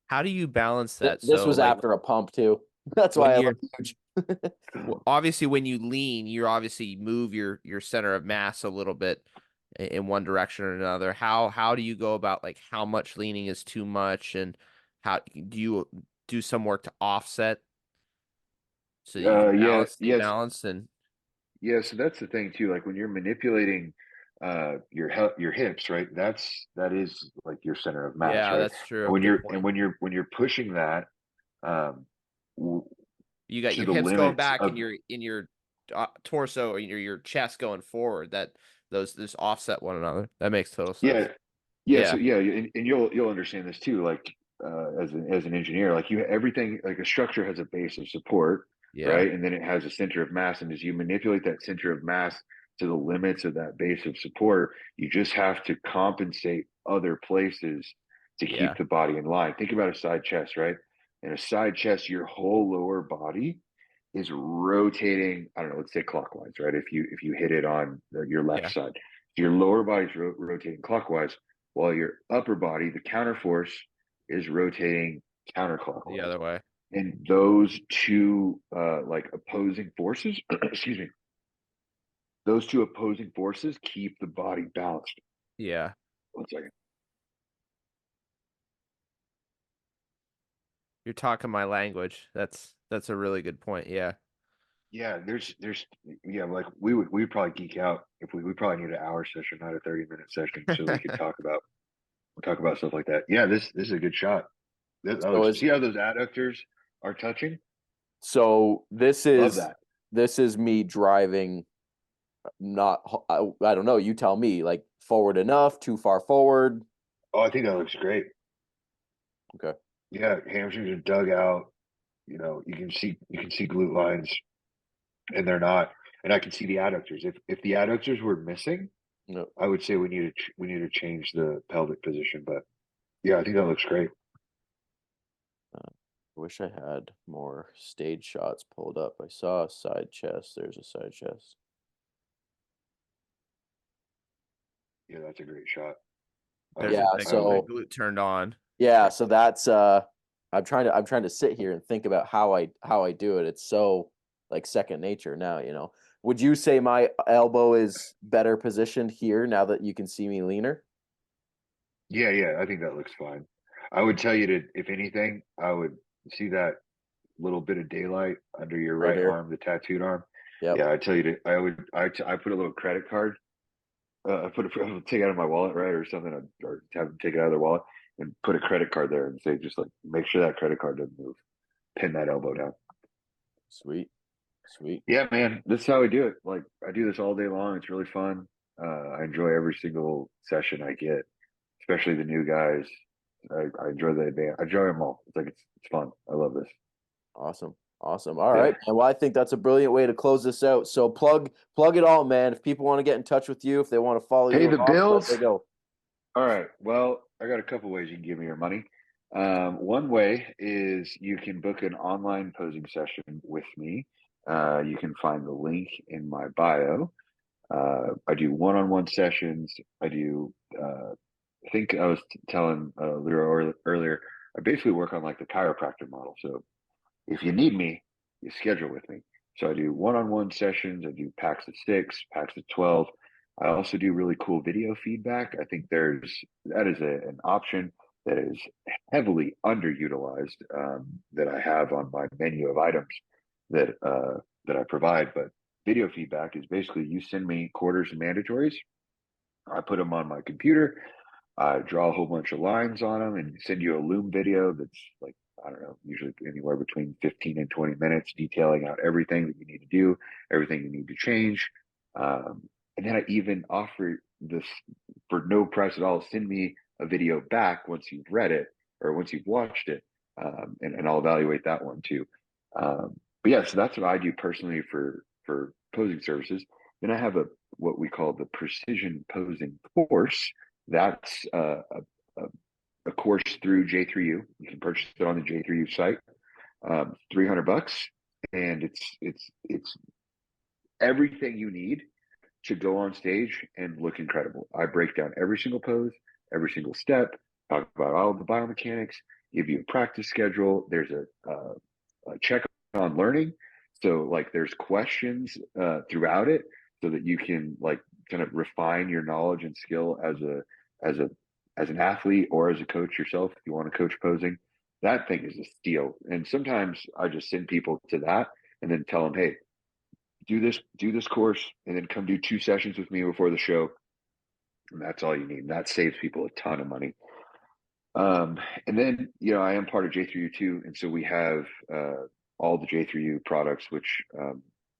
How do you balance that? This was after a pump too. That's why I look huge. Well, obviously, when you lean, you obviously move your center of mass a little bit in one direction or another. How do you go about like how much leaning is too much, and how do you do some work to offset so you can balance and so that's the thing too. Like when you're manipulating your hips, right? That is like your center of mass. Yeah, right? that's true. And when you're pushing that, you got your hips going back and your torso or your chest going forward. That those offset one another. That makes total sense. Yeah. So and you'll understand this too. Like as an engineer, like everything, like a structure has a base of support, Yeah. right? And then it has a center of mass. And as you manipulate that center of mass to the limits of that base of support, you just have to compensate other places to Yeah. keep the body in line. Think about a side chest, right? In a side chest, your whole lower body is rotating. I don't know, let's say clockwise, right? If you hit it on your left Yeah. side, your lower body's rotating clockwise, while your upper body, the counterforce, is rotating counterclockwise. The other way. And those two like opposing forces, excuse me, those two opposing forces keep the body balanced. Yeah. 1 second. You're talking my language. That's a really good point. Yeah. Yeah, there's yeah, like we'd probably geek out if we probably need an hour session, not a 30-minute session, so we could talk about stuff like that. Yeah, this is a good shot. So See how those adductors are touching? So this Love is that. this is me driving, not I don't know. You tell me. Like forward enough, too far forward. Oh, I think that looks great. Okay. Yeah, hamstrings are dug out. You know, you can see glute lines, and they're not. And I can see the adductors. If the adductors were missing, No, I would say we need to change the pelvic position. But yeah, I think that looks great. I wish I had more stage shots pulled up. I saw a side chest. There's a side chest. Yeah, that's a great shot. There's Yeah, a big so glute turned on. yeah, so that's I'm trying to sit here and think about how I do it. It's so like second nature now, you know. Would you say my elbow is better positioned here now that you can see me leaner? Yeah, I think that looks fine. I would tell you to, if anything, I would see that little bit of daylight under your Right right here. arm, the tattooed arm. Yep. Yeah, I tell you to, I put a little credit card. I take it out of my wallet, right, or something, or have them take it out of their wallet and put a credit card there and say, just like make sure that credit card doesn't move. Pin that elbow down. Sweet. Sweet. Yeah, man, this is how we do it. Like I do this all day long. It's really fun. I enjoy every single session I get, especially the new guys. I enjoy the advance. I enjoy them all. It's like it's fun. I love this. Awesome. Awesome. All Yeah. right, man. Well, I think that's a brilliant way to close this out. So plug it all, man. If people want to get in touch with you, if they want to follow Pay you the along, bills. let they go. All right. Well, I got a couple ways you can give me your money. One way is you can book an online posing session with me. You can find the link in my bio. I do one-on-one sessions. I do. I think I was telling Lyra earlier. I basically work on like the chiropractor model. So if you need me, you schedule with me. So I do one-on-one sessions. I do packs of 6, packs of 12. I also do really cool video feedback. I think that is an option that is heavily underutilized, that I have on my menu of items that I provide. But video feedback is basically you send me quarters and mandatories. I put them on my computer. I draw a whole bunch of lines on them and send you a Loom video that's like, I don't know, usually anywhere between 15 and 20 minutes, detailing out everything that you need to do, everything you need to change. And then I even offer this for no price at all. Send me a video back once you've read it or once you've watched it, and I'll evaluate that one too. But yeah, so that's what I do personally for posing services. Then I have what we call the precision posing course. That's a course through J3U. You can purchase it on the J3U site. $300, and it's everything you need to go on stage and look incredible. I break down every single pose, every single step, talk about all the biomechanics, give you a practice schedule. There's a check on learning. So like there's questions throughout it so that you can like kind of refine your knowledge and skill as an athlete or as a coach yourself if you want to coach posing. That thing is a steal. And sometimes I just send people to that and then tell them, hey, do this course and then come do 2 sessions with me before the show. And that's all you need. And that saves people a ton of money. And then, I am part of J3U too. And so we have all the J3U products, which,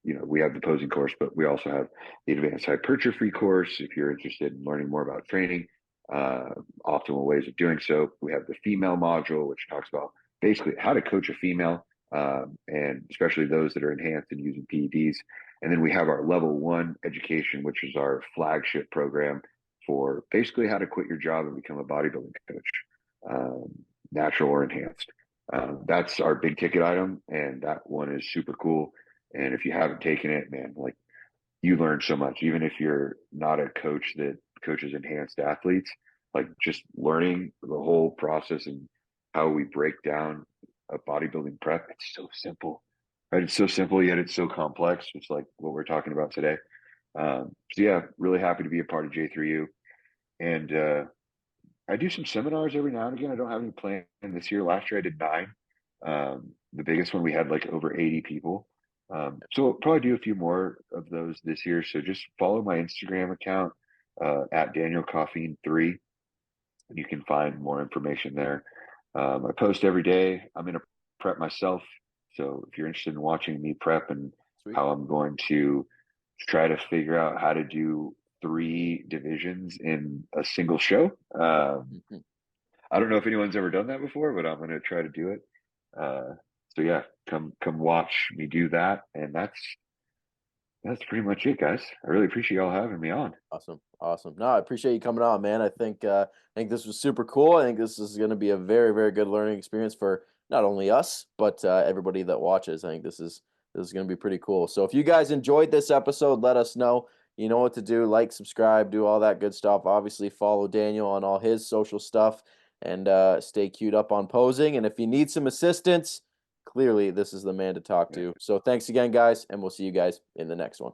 we have the posing course, but we also have the advanced hypertrophy course. If you're interested in learning more about training, optimal ways of doing so. We have the female module, which talks about basically how to coach a female, and especially those that are enhanced and using PEDs. And then we have our level 1 education, which is our flagship program for basically how to quit your job and become a bodybuilding coach, natural or enhanced. That's our big ticket item, and that one is super cool. And if you haven't taken it, man, like, you learn so much, even if you're not a coach that coaches enhanced athletes, like just learning the whole process and how we break down a bodybuilding prep. It's so simple, right? It's so simple, yet it's so complex. It's like what we're talking about today. So yeah, really happy to be a part of J3U. And I do some seminars every now and again. I don't have any planned this year. Last year I did 9. The biggest one we had like over 80 people. So we'll probably do a few more of those this year. So just follow my Instagram account at Daniel Coffeen 3, and you can find more information there. I post every day. I'm in a prep myself, so if you're interested in watching me prep and Sweet. how I'm going to try to figure out how to do 3 divisions in a single show. I don't know if anyone's ever done that before, but I'm going to try to do it. So yeah, come watch me do that, and that's pretty much it, guys. I really appreciate y'all having me on. Awesome. No, I appreciate you coming on, man. I think this was super cool. I think this is going to be a very, very good learning experience for not only us, but everybody that watches. I think this is going to be pretty cool. So if you guys enjoyed this episode, let us know. You know what to do. Like, subscribe, do all that good stuff. Obviously, follow Daniel on all his social stuff, and stay queued up on posing. And if you need some assistance, clearly this is the man to talk to. So thanks again, guys, and we'll see you guys in the next one.